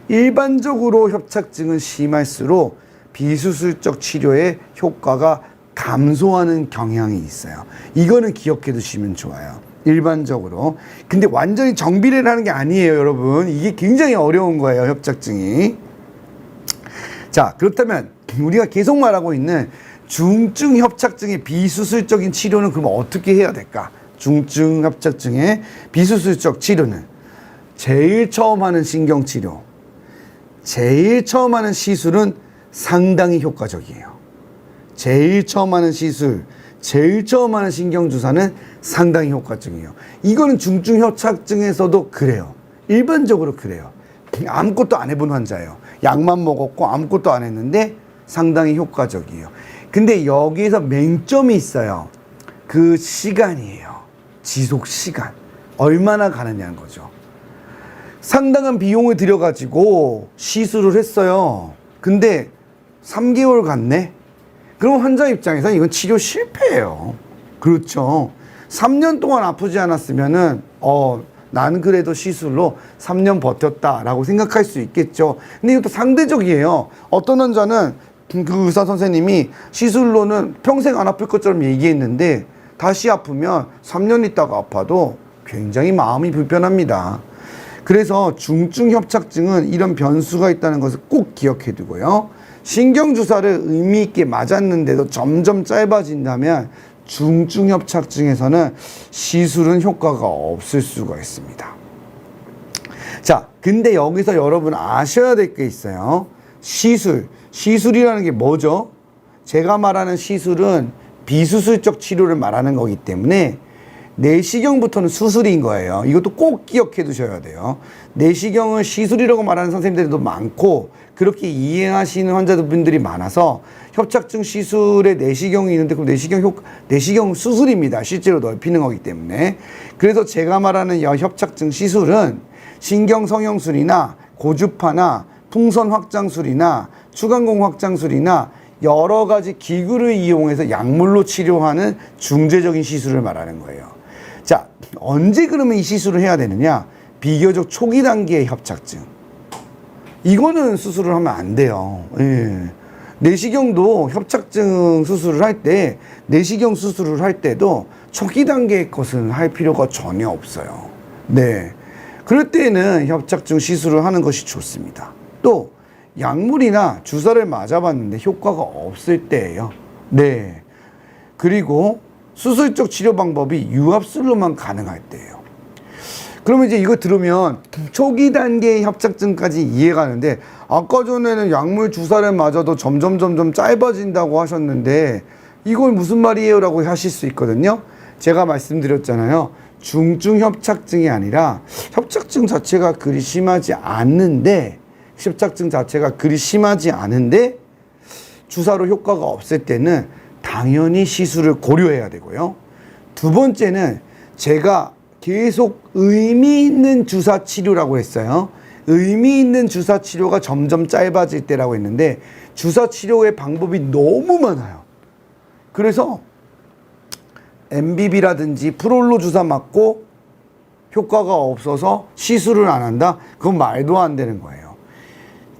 일반적으로 협착증은 심할수록 비수술적 치료의 효과가 감소하는 경향이 있어요. 이거는 기억해 두시면 좋아요. 일반적으로. 근데 완전히 정비례를 하는 게 아니에요, 여러분. 이게 굉장히 어려운 거예요, 협착증이. 자, 그렇다면 우리가 계속 말하고 있는 중증 협착증의 비수술적인 치료는 그럼 어떻게 해야 될까? 중증 협착증의 비수술적 치료는 제일 처음 하는 신경치료, 제일 처음 하는 시술은 상당히 효과적이에요. 제일 처음 하는 시술, 제일 처음 하는 신경주사는 상당히 효과적이에요. 이거는 중증 협착증에서도 그래요. 일반적으로 그래요. 아무것도 안 해본 환자예요. 약만 먹었고 아무것도 안 했는데 상당히 효과적이에요. 근데 여기에서 맹점이 있어요. 그 시간이에요. 지속 시간. 얼마나 가느냐는 거죠. 상당한 비용을 들여가지고 시술을 했어요. 근데 3개월 갔네? 그럼 환자 입장에서 이건 치료 실패예요. 그렇죠. 3년 동안 아프지 않았으면은, 난 그래도 시술로 3년 버텼다라고 생각할 수 있겠죠. 근데 이것도 상대적이에요. 어떤 환자는 그 의사 선생님이 시술로는 평생 안 아플 것처럼 얘기했는데 다시 아프면 3년 있다가 아파도 굉장히 마음이 불편합니다. 그래서 중증 협착증은 이런 변수가 있다는 것을 꼭 기억해 두고요. 신경주사를 의미 있게 맞았는데도 점점 짧아진다면 중증 협착증에서는 시술은 효과가 없을 수가 있습니다. 자, 근데 여기서 여러분 아셔야 될 게 있어요. 시술이라는 게 뭐죠? 제가 말하는 시술은 비수술적 치료를 말하는 거기 때문에 내시경부터는 수술인 거예요. 이것도 꼭 기억해 두셔야 돼요. 내시경을 시술이라고 말하는 선생님들도 많고 그렇게 이해하시는 환자분들이 많아서 협착증 시술에 내시경이 있는데 그럼 내시경 수술입니다. 실제로 넓히는 거기 때문에. 그래서 제가 말하는 협착증 시술은 신경 성형술이나 고주파나 풍선 확장술이나 추간공 확장술이나 여러 가지 기구를 이용해서 약물로 치료하는 중재적인 시술을 말하는 거예요. 자, 언제 그러면 이 시술을 해야 되느냐? 비교적 초기 단계의 협착증. 이거는 수술을 하면 안 돼요. 예. 내시경도 협착증 수술을 할 때, 내시경 수술을 할 때도 초기 단계의 것은 할 필요가 전혀 없어요. 네. 그럴 때는 협착증 시술을 하는 것이 좋습니다. 또, 약물이나 주사를 맞아봤는데 효과가 없을 때예요. 네. 그리고 수술적 치료 방법이 유압술로만 가능할 때예요. 그러면 이제 이거 들으면 초기 단계의 협착증까지 이해가 가는데 아까 전에는 약물 주사를 맞아도 점점 짧아진다고 하셨는데 이건 무슨 말이에요? 라고 하실 수 있거든요. 제가 말씀드렸잖아요. 중증 협착증이 아니라 협착증 자체가 그리 심하지 않는데 주사로 효과가 없을 때는 당연히 시술을 고려해야 되고요. 두 번째는 제가 계속 의미 있는 주사 치료라고 했어요. 의미 있는 주사 치료가 점점 짧아질 때라고 했는데 주사 치료의 방법이 너무 많아요. 그래서 MBB라든지 프롤로 주사 맞고 효과가 없어서 시술을 안 한다? 그건 말도 안 되는 거예요.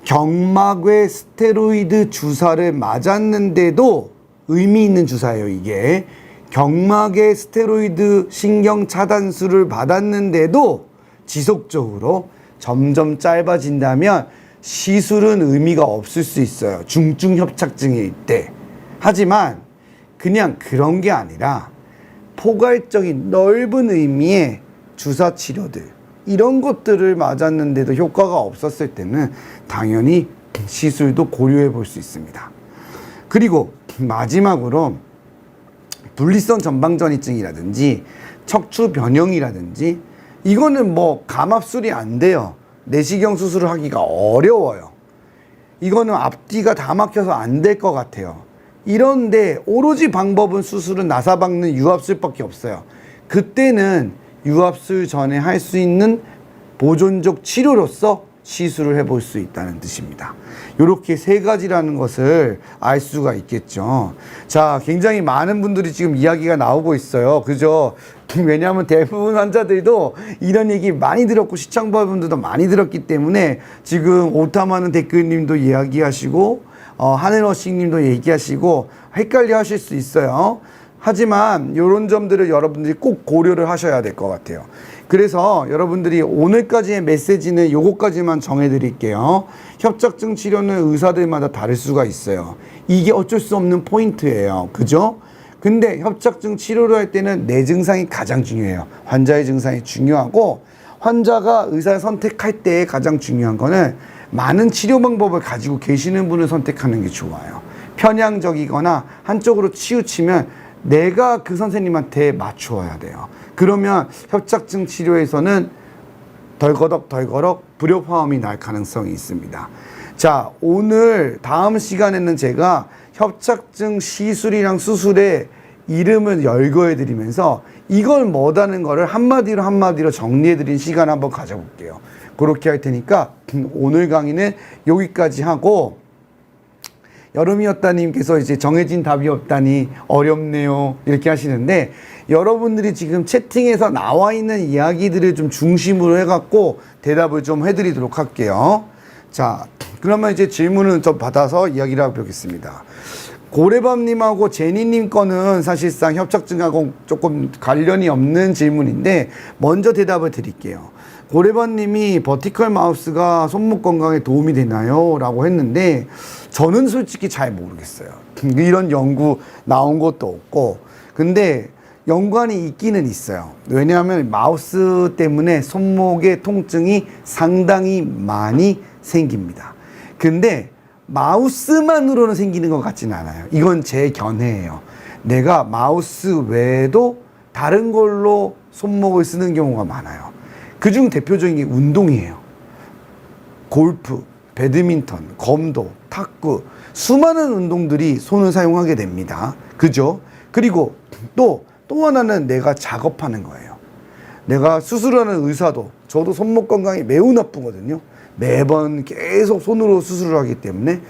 경막외 스테로이드 주사를 맞았는데도 의미 있는 주사예요, 이게. 경막의 스테로이드 신경 차단술을 받았는데도 지속적으로 점점 짧아진다면 시술은 의미가 없을 수 있어요. 중증 협착증일 때. 하지만 그냥 그런 게 아니라 포괄적인 넓은 의미의 주사 치료들, 이런 것들을 맞았는데도 효과가 없었을 때는 당연히 시술도 고려해 볼 수 있습니다. 그리고 마지막으로 분리성 전방전이증이라든지 척추 변형이라든지 이거는 뭐 감압술이 안 돼요. 내시경 수술을 하기가 어려워요. 이거는 앞뒤가 다 막혀서 안 될 것 같아요. 이런데 오로지 방법은 수술은 나사 박는 유압술밖에 없어요. 그때는 유압술 전에 할 수 있는 보존적 치료로서 시술을 해볼 수 있다는 뜻입니다. 이렇게 세 가지라는 것을 알 수가 있겠죠. 자, 굉장히 많은 분들이 지금 이야기가 나오고 있어요. 그죠? 왜냐하면 대부분 환자들도 이런 얘기 많이 들었고 시청자분들도 많이 들었기 때문에 지금 오타마는 댓글님도 이야기하시고 하늘어싱님도 얘기하시고 헷갈려 하실 수 있어요. 하지만 이런 점들을 여러분들이 꼭 고려를 하셔야 될 것 같아요. 그래서 여러분들이 오늘까지의 메시지는 요거까지만 정해드릴게요. 협착증 치료는 의사들마다 다를 수가 있어요. 이게 어쩔 수 없는 포인트예요. 그죠? 근데 협착증 치료를 할 때는 내 증상이 가장 중요해요. 환자의 증상이 중요하고 환자가 의사를 선택할 때 가장 중요한 거는 많은 치료 방법을 가지고 계시는 분을 선택하는 게 좋아요. 편향적이거나 한쪽으로 치우치면 내가 그 선생님한테 맞추어야 돼요. 그러면 협착증 치료에서는 덜거덕 불협화음이 날 가능성이 있습니다. 자, 오늘 다음 시간에는 제가 협착증 시술이랑 수술의 이름을 열거해 드리면서 이걸 뭐다는 거를 한마디로 정리해 드린 시간 한번 가져볼게요. 그렇게 할 테니까 오늘 강의는 여기까지 하고, 여름이었다님께서 이제 정해진 답이 없다니 어렵네요 이렇게 하시는데, 여러분들이 지금 채팅에서 나와 있는 이야기들을 좀 중심으로 해갖고 대답을 좀 해드리도록 할게요. 자, 그러면 이제 질문을 좀 받아서 이야기를 해보겠습니다. 고래밤님하고 제니님 거는 사실상 협착증하고 조금 관련이 없는 질문인데 먼저 대답을 드릴게요. 고래밤님이 버티컬 마우스가 손목 건강에 도움이 되나요? 라고 했는데 저는 솔직히 잘 모르겠어요. 이런 연구 나온 것도 없고. 근데 연관이 있기는 있어요. 왜냐하면 마우스 때문에 손목의 통증이 상당히 많이 생깁니다. 근데 마우스만으로는 생기는 것 같지는 않아요. 이건 제 견해예요. 내가 마우스 외에도 다른 걸로 손목을 쓰는 경우가 많아요. 그중 대표적인 게 운동이에요. 골프, 배드민턴, 검도, 탁구, 수많은 운동들이 손을 사용하게 됩니다. 그죠? 그리고 또 하나는 내가 작업하는 거예요. 내가 수술하는 의사도, 저도 손목 건강이 매우 나쁘거든요. 매번 계속 손으로 수술을 하기 때문에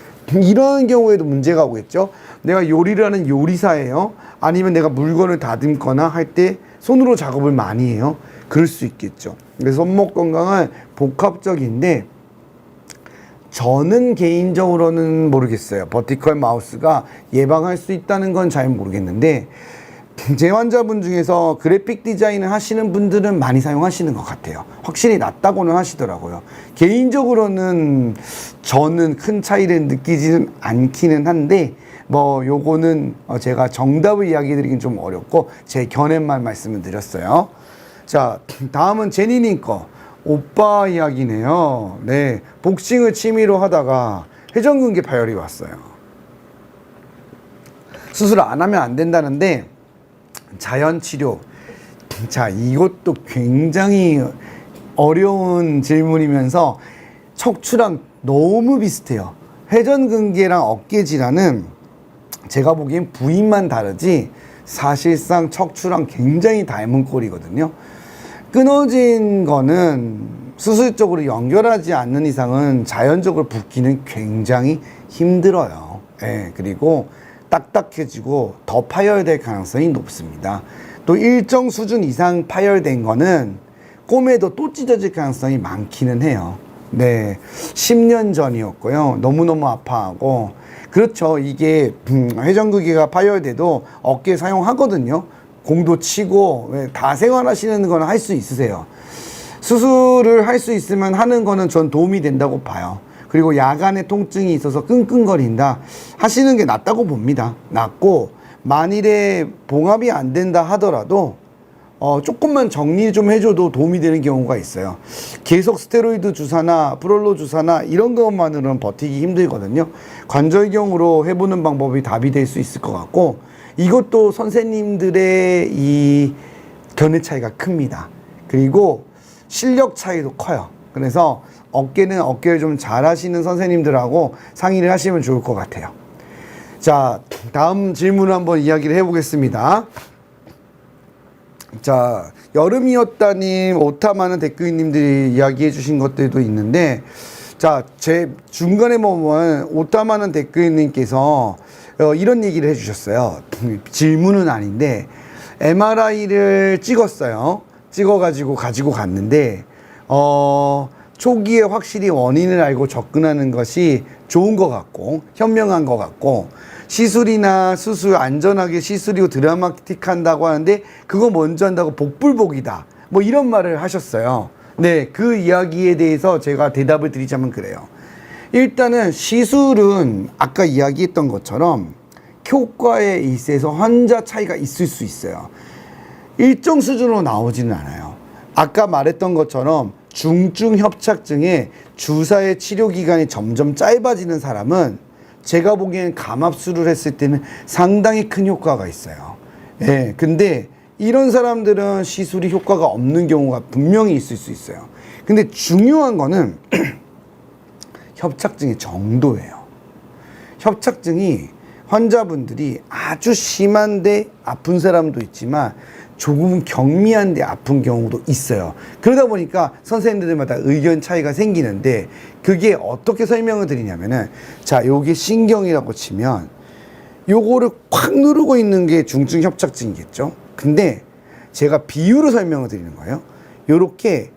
이런 경우에도 문제가 오겠죠. 내가 요리를 하는 요리사예요. 아니면 내가 물건을 다듬거나 할 때 손으로 작업을 많이 해요. 그럴 수 있겠죠. 그래서 손목 건강은 복합적인데 저는 개인적으로는 모르겠어요. 버티컬 마우스가 예방할 수 있다는 건 잘 모르겠는데 제 환자분 중에서 그래픽 디자인을 하시는 분들은 많이 사용하시는 것 같아요. 확실히 낫다고는 하시더라고요. 개인적으로는 저는 큰 차이를 느끼지는 않기는 한데 뭐 요거는 제가 정답을 이야기 드리긴 좀 어렵고 제 견해만 말씀을 드렸어요. 자, 다음은 제니님 거 오빠 이야기네요. 네, 복싱을 취미로 하다가 회전근개 파열이 왔어요. 수술 안 하면 안 된다는데 자연치료. 자, 이것도 굉장히 어려운 질문이면서 척추랑 너무 비슷해요. 회전근개랑 어깨 질환은 제가 보기엔 부위만 다르지 사실상 척추랑 굉장히 닮은 꼴이거든요. 끊어진 거는 수술적으로 연결하지 않는 이상은 자연적으로 붓기는 굉장히 힘들어요. 예, 그리고 딱딱해지고 더 파열될 가능성이 높습니다. 또 일정 수준 이상 파열된 거는 꼬매도 또 찢어질 가능성이 많기는 해요. 네, 10년 전이었고요. 너무너무 아파하고, 그렇죠. 이게 회전근개가 파열돼도 어깨 사용하거든요. 공도 치고 다 생활하시는 거는 할 수 있으세요. 수술을 할 수 있으면 하는 거는 전 도움이 된다고 봐요. 그리고 야간에 통증이 있어서 끙끙거린다 하시는 게 낫다고 봅니다. 낫고, 만일에 봉합이 안 된다 하더라도 조금만 정리 좀 해줘도 도움이 되는 경우가 있어요. 계속 스테로이드 주사나 프롤로 주사나 이런 것만으로는 버티기 힘들거든요. 관절경으로 해보는 방법이 답이 될 수 있을 것 같고, 이것도 선생님들의 이 견해 차이가 큽니다. 그리고 실력 차이도 커요. 그래서 어깨를 좀 잘하시는 선생님들하고 상의를 하시면 좋을 것 같아요. 자, 다음 질문을 한번 이야기를 해보겠습니다. 자, 여름이었다님, 오타 많은 댓글님들이 이야기해 주신 것들도 있는데, 자, 제 중간에 보면 오타 많은 댓글님께서 이런 얘기를 해주셨어요. 질문은 아닌데, MRI를 찍었어요. 찍어가지고 가지고 갔는데, 초기에 확실히 원인을 알고 접근하는 것이 좋은 것 같고, 현명한 것 같고, 시술이나 수술 안전하게 시술이고 드라마틱한다고 하는데 그거 먼저 한다고 복불복이다. 뭐 이런 말을 하셨어요. 네, 그 이야기에 대해서 제가 대답을 드리자면 그래요. 일단은 시술은 아까 이야기했던 것처럼 효과에 있어서 환자 차이가 있을 수 있어요. 일정 수준으로 나오지는 않아요. 아까 말했던 것처럼 중증 협착증에 주사의 치료 기간이 점점 짧아지는 사람은 제가 보기엔 감압술을 했을 때는 상당히 큰 효과가 있어요. 예, 근데 이런 사람들은 시술이 효과가 없는 경우가 분명히 있을 수 있어요. 근데 중요한 거는 협착증의 정도예요. 협착증이 환자분들이 아주 심한데 아픈 사람도 있지만 조금 경미한데 아픈 경우도 있어요. 그러다 보니까 선생님들마다 의견 차이가 생기는데, 그게 어떻게 설명을 드리냐면은, 자, 요게 신경이라고 치면 요거를 콱 누르고 있는 게 중증 협착증이겠죠. 근데 제가 비유로 설명을 드리는 거예요. 요렇게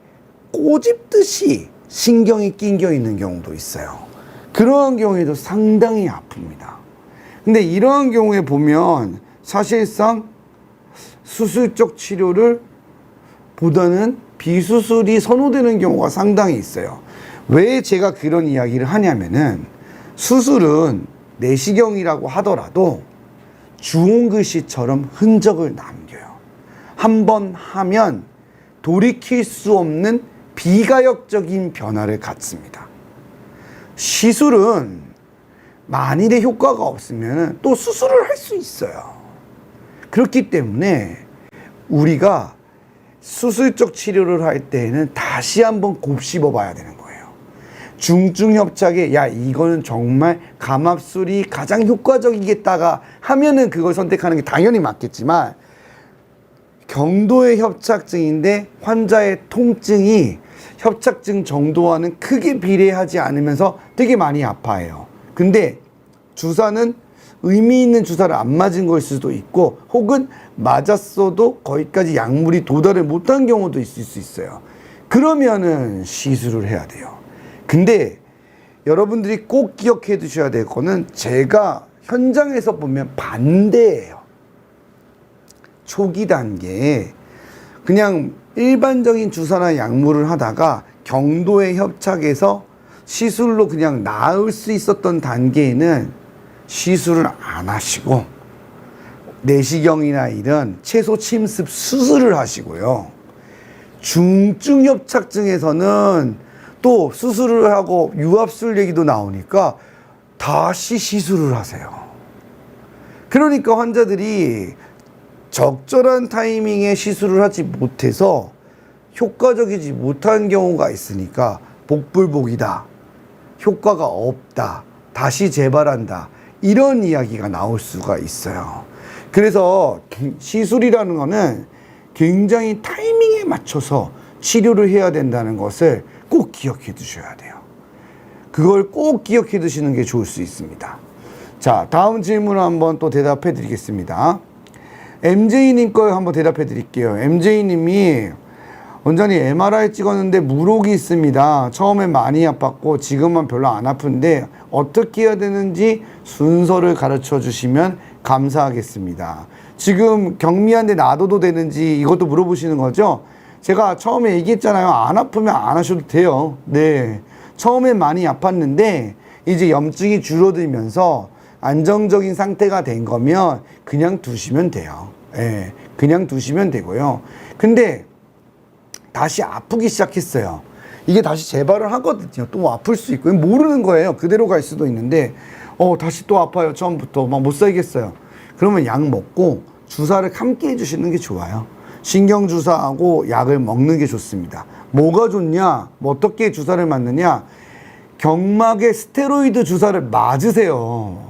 꼬집듯이 신경이 낑겨 있는 경우도 있어요. 그러한 경우에도 상당히 아픕니다. 근데 이러한 경우에 보면 사실상 수술적 치료를 보다는 비수술이 선호되는 경우가 상당히 있어요. 왜 제가 그런 이야기를 하냐면은, 수술은 내시경이라고 하더라도 주홍글씨처럼 흔적을 남겨요. 한번 하면 돌이킬 수 없는 비가역적인 변화를 갖습니다. 시술은 만일에 효과가 없으면 또 수술을 할 수 있어요. 그렇기 때문에 우리가 수술적 치료를 할 때에는 다시 한번 곱씹어 봐야 되는 거예요. 중증 협착에 야, 이거는 정말 감압술이 가장 효과적이겠다가 하면은 그걸 선택하는 게 당연히 맞겠지만, 경도의 협착증인데 환자의 통증이 협착증 정도와는 크게 비례하지 않으면서 되게 많이 아파해요. 근데 주사는 의미 있는 주사를 안 맞은 걸 수도 있고, 혹은 맞았어도 거기까지 약물이 도달을 못한 경우도 있을 수 있어요. 그러면은 시술을 해야 돼요. 근데 여러분들이 꼭 기억해 두셔야 될 거는, 제가 현장에서 보면 반대예요. 초기 단계에 그냥 일반적인 주사나 약물을 하다가 경도의 협착에서 시술로 그냥 나을 수 있었던 단계에는 시술을 안 하시고 내시경이나 이런 채소 침습 수술을 하시고요. 중증 협착증에서는 또 수술을 하고 유압술 얘기도 나오니까 다시 시술을 하세요. 그러니까 환자들이 적절한 타이밍에 시술을 하지 못해서 효과적이지 못한 경우가 있으니까 복불복이다, 효과가 없다, 다시 재발한다, 이런 이야기가 나올 수가 있어요. 그래서 시술이라는 거는 굉장히 타이밍에 맞춰서 치료를 해야 된다는 것을 꼭 기억해 두셔야 돼요. 그걸 꼭 기억해 두시는 게 좋을 수 있습니다. 자, 다음 질문을 한번 또 대답해 드리겠습니다. MJ님 거 한번 대답해 드릴게요. MJ님이 원장님 MRI 찍었는데 물혹이 있습니다. 처음엔 많이 아팠고 지금은 별로 안 아픈데 어떻게 해야 되는지 순서를 가르쳐 주시면 감사하겠습니다. 지금 경미한데 놔둬도 되는지 이것도 물어보시는 거죠? 제가 처음에 얘기했잖아요. 안 아프면 안 하셔도 돼요. 네. 처음엔 많이 아팠는데 이제 염증이 줄어들면서 안정적인 상태가 된 거면 그냥 두시면 돼요. 예, 그냥 두시면 되고요. 근데 다시 아프기 시작했어요. 이게 다시 재발을 하거든요. 또 아플 수 있고 모르는 거예요. 그대로 갈 수도 있는데 다시 또 아파요. 처음부터 막 못 살겠어요. 그러면 약 먹고 주사를 함께 해주시는 게 좋아요. 신경주사하고 약을 먹는 게 좋습니다. 뭐가 좋냐? 뭐 어떻게 주사를 맞느냐? 경막에 스테로이드 주사를 맞으세요.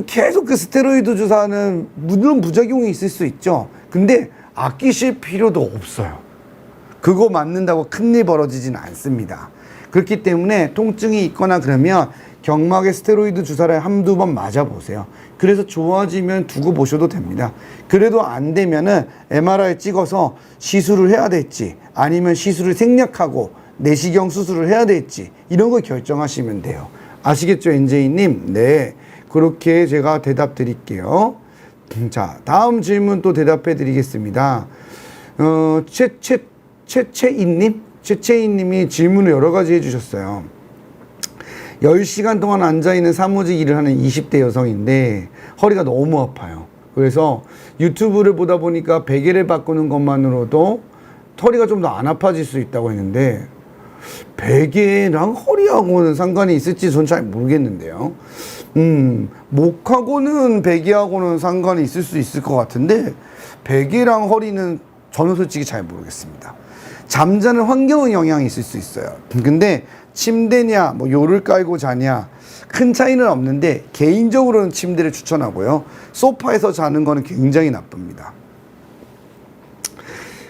계속 그 스테로이드 주사는 물론 부작용이 있을 수 있죠. 근데 아끼실 필요도 없어요. 그거 맞는다고 큰일 벌어지진 않습니다. 그렇기 때문에 통증이 있거나 그러면 경막에 스테로이드 주사를 한두 번 맞아보세요. 그래서 좋아지면 두고 보셔도 됩니다. 그래도 안 되면은 MRI 찍어서 시술을 해야 될지 아니면 시술을 생략하고 내시경 수술을 해야 될지 이런 걸 결정하시면 돼요. 아시겠죠, NJ님? 네. 그렇게 제가 대답 드릴게요. 자, 다음 질문 또 대답해 드리겠습니다. 최채인님이 질문을 여러 가지 해주셨어요. 10시간 동안 앉아있는 사무직 일을 하는 20대 여성인데 허리가 너무 아파요. 그래서 유튜브를 보다 보니까 베개를 바꾸는 것만으로도 허리가 좀 더 안 아파질 수 있다고 했는데 베개랑 허리하고는 상관이 있을지 전 잘 모르겠는데요. 목하고는 베개하고는 상관이 있을 수 있을 것 같은데 베개랑 허리는 저는 솔직히 잘 모르겠습니다. 잠자는 환경은 영향이 있을 수 있어요. 근데 침대냐 뭐 요를 깔고 자냐 큰 차이는 없는데 개인적으로는 침대를 추천하고요. 소파에서 자는 거는 굉장히 나쁩니다.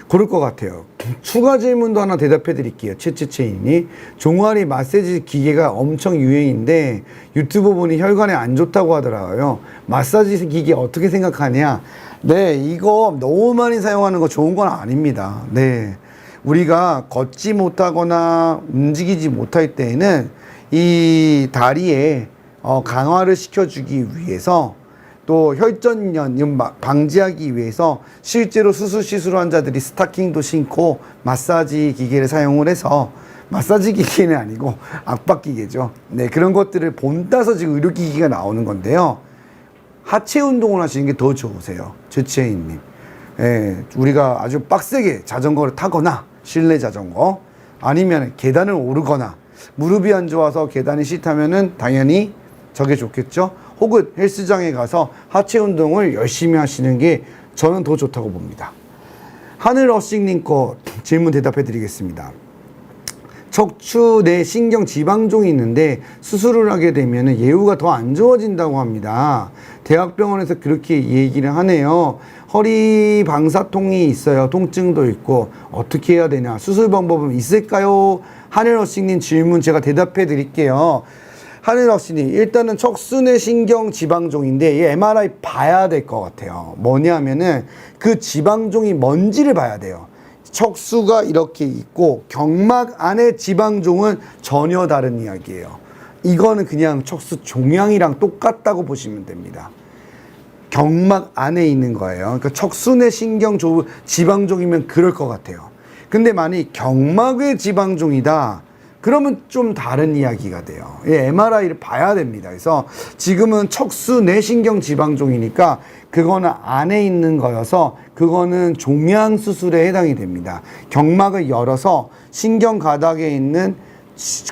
그럴 것 같아요. 추가 질문도 하나 대답해 드릴게요. 채채채인이 종아리 마사지 기계가 엄청 유행인데 유튜브 보니 혈관에 안 좋다고 하더라고요. 마사지 기계 어떻게 생각하냐? 네, 이거 너무 많이 사용하는 거 좋은 건 아닙니다. 네, 우리가 걷지 못하거나 움직이지 못할 때에는 이 다리에 강화를 시켜주기 위해서 또 혈전염 방지하기 위해서 실제로 수술 환자들이 스타킹도 신고 마사지 기계를 사용을 해서 마사지 기계는 아니고 압박 기계죠. 네, 그런 것들을 본따서 지금 의료기기가 나오는 건데요. 하체 운동을 하시는 게 더 좋으세요. 최채인님. 예, 우리가 아주 빡세게 자전거를 타거나 실내 자전거 아니면 계단을 오르거나 무릎이 안 좋아서 계단이 싫다면은 당연히 저게 좋겠죠. 혹은 헬스장에 가서 하체 운동을 열심히 하시는 게 저는 더 좋다고 봅니다. 하늘어싱님 거 질문 대답해 드리겠습니다. 척추 내 신경 지방종이 있는데 수술을 하게 되면 예후가 더 안 좋아진다고 합니다. 대학병원에서 그렇게 얘기를 하네요. 허리 방사통이 있어요. 통증도 있고 어떻게 해야 되냐? 수술 방법은 있을까요? 하늘어싱님 질문 제가 대답해 드릴게요. 하늘어싱님 일단은 척수내 신경 지방종인데 이 MRI 봐야 될 것 같아요. 뭐냐면은 그 지방종이 뭔지를 봐야 돼요. 척수가 이렇게 있고 경막 안에 지방종은 전혀 다른 이야기예요. 이거는 그냥 척수 종양이랑 똑같다고 보시면 됩니다. 경막 안에 있는 거예요. 그러니까 척수내 신경 지방종이면 그럴 것 같아요. 근데 만약 경막의 지방종이다 그러면 좀 다른 이야기가 돼요. MRI를 봐야 됩니다. 그래서 지금은 척수 내신경 지방종이니까 그거는 안에 있는 거여서 그거는 종양 수술에 해당이 됩니다. 경막을 열어서 신경 가닥에 있는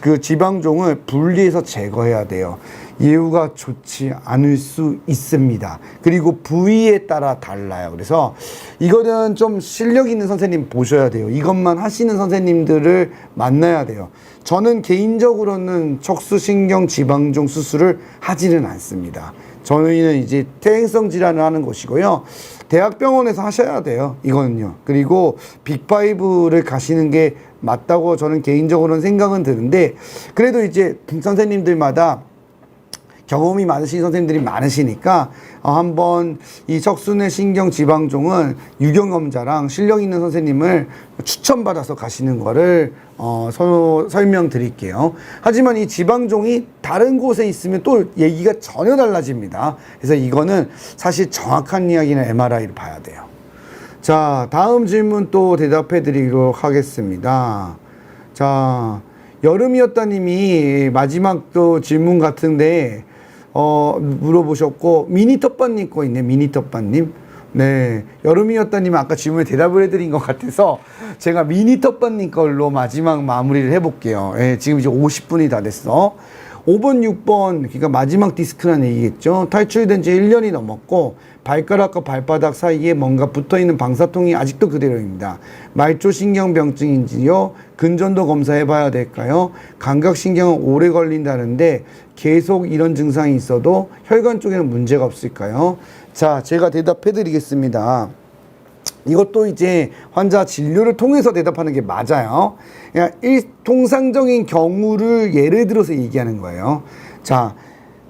그 지방종을 분리해서 제거해야 돼요. 예후가 좋지 않을 수 있습니다. 그리고 부위에 따라 달라요. 그래서 이거는 좀 실력 있는 선생님 보셔야 돼요. 이것만 하시는 선생님들을 만나야 돼요. 저는 개인적으로는 척수신경 지방종 수술을 하지는 않습니다. 저희는 이제 퇴행성 질환을 하는 곳이고요. 대학병원에서 하셔야 돼요. 이거는요. 그리고 빅5를 가시는 게 맞다고 저는 개인적으로는 생각은 드는데, 그래도 이제 선생님들마다 경험이 많으신 선생님들이 많으시니까 한번 이 척순의 신경지방종은 유경험자랑 실력 있는 선생님을 추천받아서 가시는 거를 설명드릴게요. 하지만 이 지방종이 다른 곳에 있으면 또 얘기가 전혀 달라집니다. 그래서 이거는 사실 정확한 이야기는 MRI를 봐야 돼요. 자, 다음 질문 또 대답해 드리도록 하겠습니다. 자, 여름이었다님이 마지막 또 질문 같은데 물어보셨고, 미니텃밭님 거 있네. 미니텃밭님. 네, 여름이었다님 아까 질문에 대답을 해드린 것 같아서 제가 미니텃밭님 걸로 마지막 마무리를 해볼게요. 네, 지금 이제 50분이 다 됐어. 5번, 6번, 그러니까 마지막 디스크라는 얘기겠죠. 탈출된 지 1년이 넘었고 발가락과 발바닥 사이에 뭔가 붙어있는 방사통이 아직도 그대로입니다. 말초신경병증인지요? 근전도 검사해봐야 될까요? 감각신경은 오래 걸린다는데 계속 이런 증상이 있어도 혈관 쪽에는 문제가 없을까요? 자, 제가 대답해드리겠습니다. 이것도 이제 환자 진료를 통해서 대답하는 게 맞아요. 그냥 통상적인 경우를 예를 들어서 얘기하는 거예요. 자,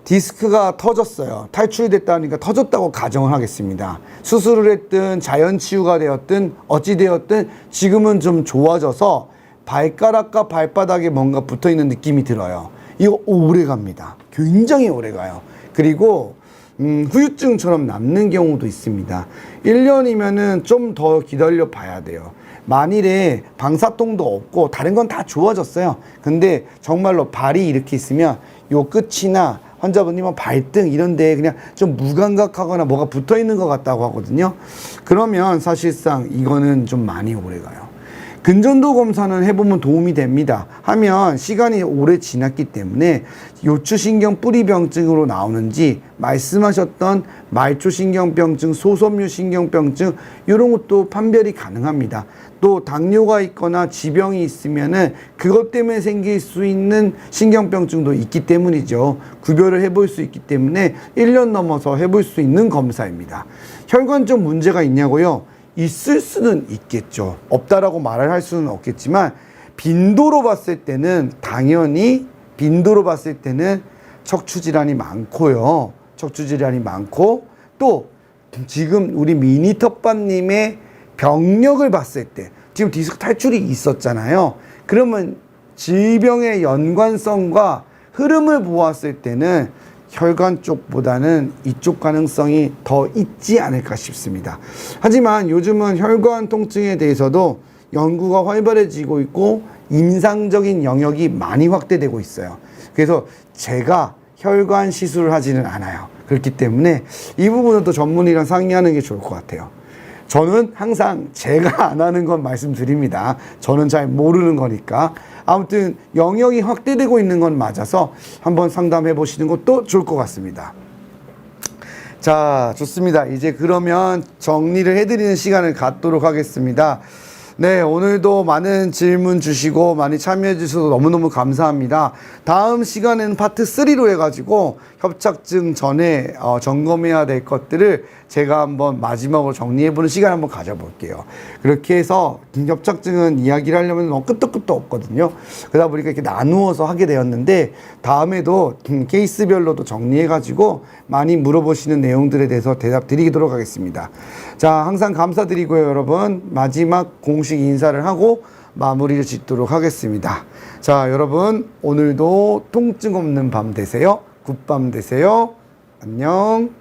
디스크가 터졌어요. 탈출됐다니까 터졌다고 가정을 하겠습니다. 수술을 했든 자연 치유가 되었든 어찌 되었든 지금은 좀 좋아져서 발가락과 발바닥에 뭔가 붙어있는 느낌이 들어요. 이거 오래 갑니다. 굉장히 오래 가요. 그리고 후유증처럼 남는 경우도 있습니다. 1년이면은 좀 더 기다려 봐야 돼요. 만일에 방사통도 없고 다른 건 다 좋아졌어요. 근데 정말로 발이 이렇게 있으면 요 끝이나 환자분님은 발등 이런데 그냥 좀 무감각하거나 뭐가 붙어 있는 것 같다고 하거든요. 그러면 사실상 이거는 좀 많이 오래 가요. 근전도 검사는 해보면 도움이 됩니다. 하면 시간이 오래 지났기 때문에 요추신경 뿌리병증으로 나오는지 말씀하셨던 말초신경병증, 소섬유신경병증 이런 것도 판별이 가능합니다. 또 당뇨가 있거나 지병이 있으면은 그것 때문에 생길 수 있는 신경병증도 있기 때문이죠. 구별을 해볼 수 있기 때문에 1년 넘어서 해볼 수 있는 검사입니다. 혈관적 문제가 있냐고요? 있을 수는 있겠죠. 없다라고 말을 할 수는 없겠지만 빈도로 봤을 때는 당연히 척추질환이 많고요. 척추질환이 많고 또 지금 우리 미니텃밭님의 병력을 봤을 때 지금 디스크 탈출이 있었잖아요. 그러면 질병의 연관성과 흐름을 보았을 때는 혈관 쪽보다는 이쪽 가능성이 더 있지 않을까 싶습니다. 하지만 요즘은 혈관 통증에 대해서도 연구가 활발해지고 있고 임상적인 영역이 많이 확대되고 있어요. 그래서 제가 혈관 시술을 하지는 않아요. 그렇기 때문에 이 부분은 또 전문의랑 상의하는 게 좋을 것 같아요. 저는 항상 제가 안 하는 건 말씀드립니다. 저는 잘 모르는 거니까. 아무튼 영역이 확대되고 있는 건 맞아서 한번 상담해 보시는 것도 좋을 것 같습니다. 자, 좋습니다. 이제 그러면 정리를 해드리는 시간을 갖도록 하겠습니다. 네, 오늘도 많은 질문 주시고 많이 참여해 주셔서 너무너무 감사합니다. 다음 시간에는 파트 3로 해가지고 협착증 전에 점검해야 될 것들을 제가 한번 마지막으로 정리해보는 시간 한번 가져볼게요. 그렇게 해서 협착증은 이야기를 하려면 끝도 끝도 없거든요. 그러다 보니까 이렇게 나누어서 하게 되었는데 다음에도 케이스별로도 정리해가지고 많이 물어보시는 내용들에 대해서 대답 드리도록 하겠습니다. 자, 항상 감사드리고요, 여러분. 마지막 공식 인사를 하고 마무리를 짓도록 하겠습니다. 자, 여러분, 오늘도 통증 없는 밤 되세요. 굿밤 되세요. 안녕.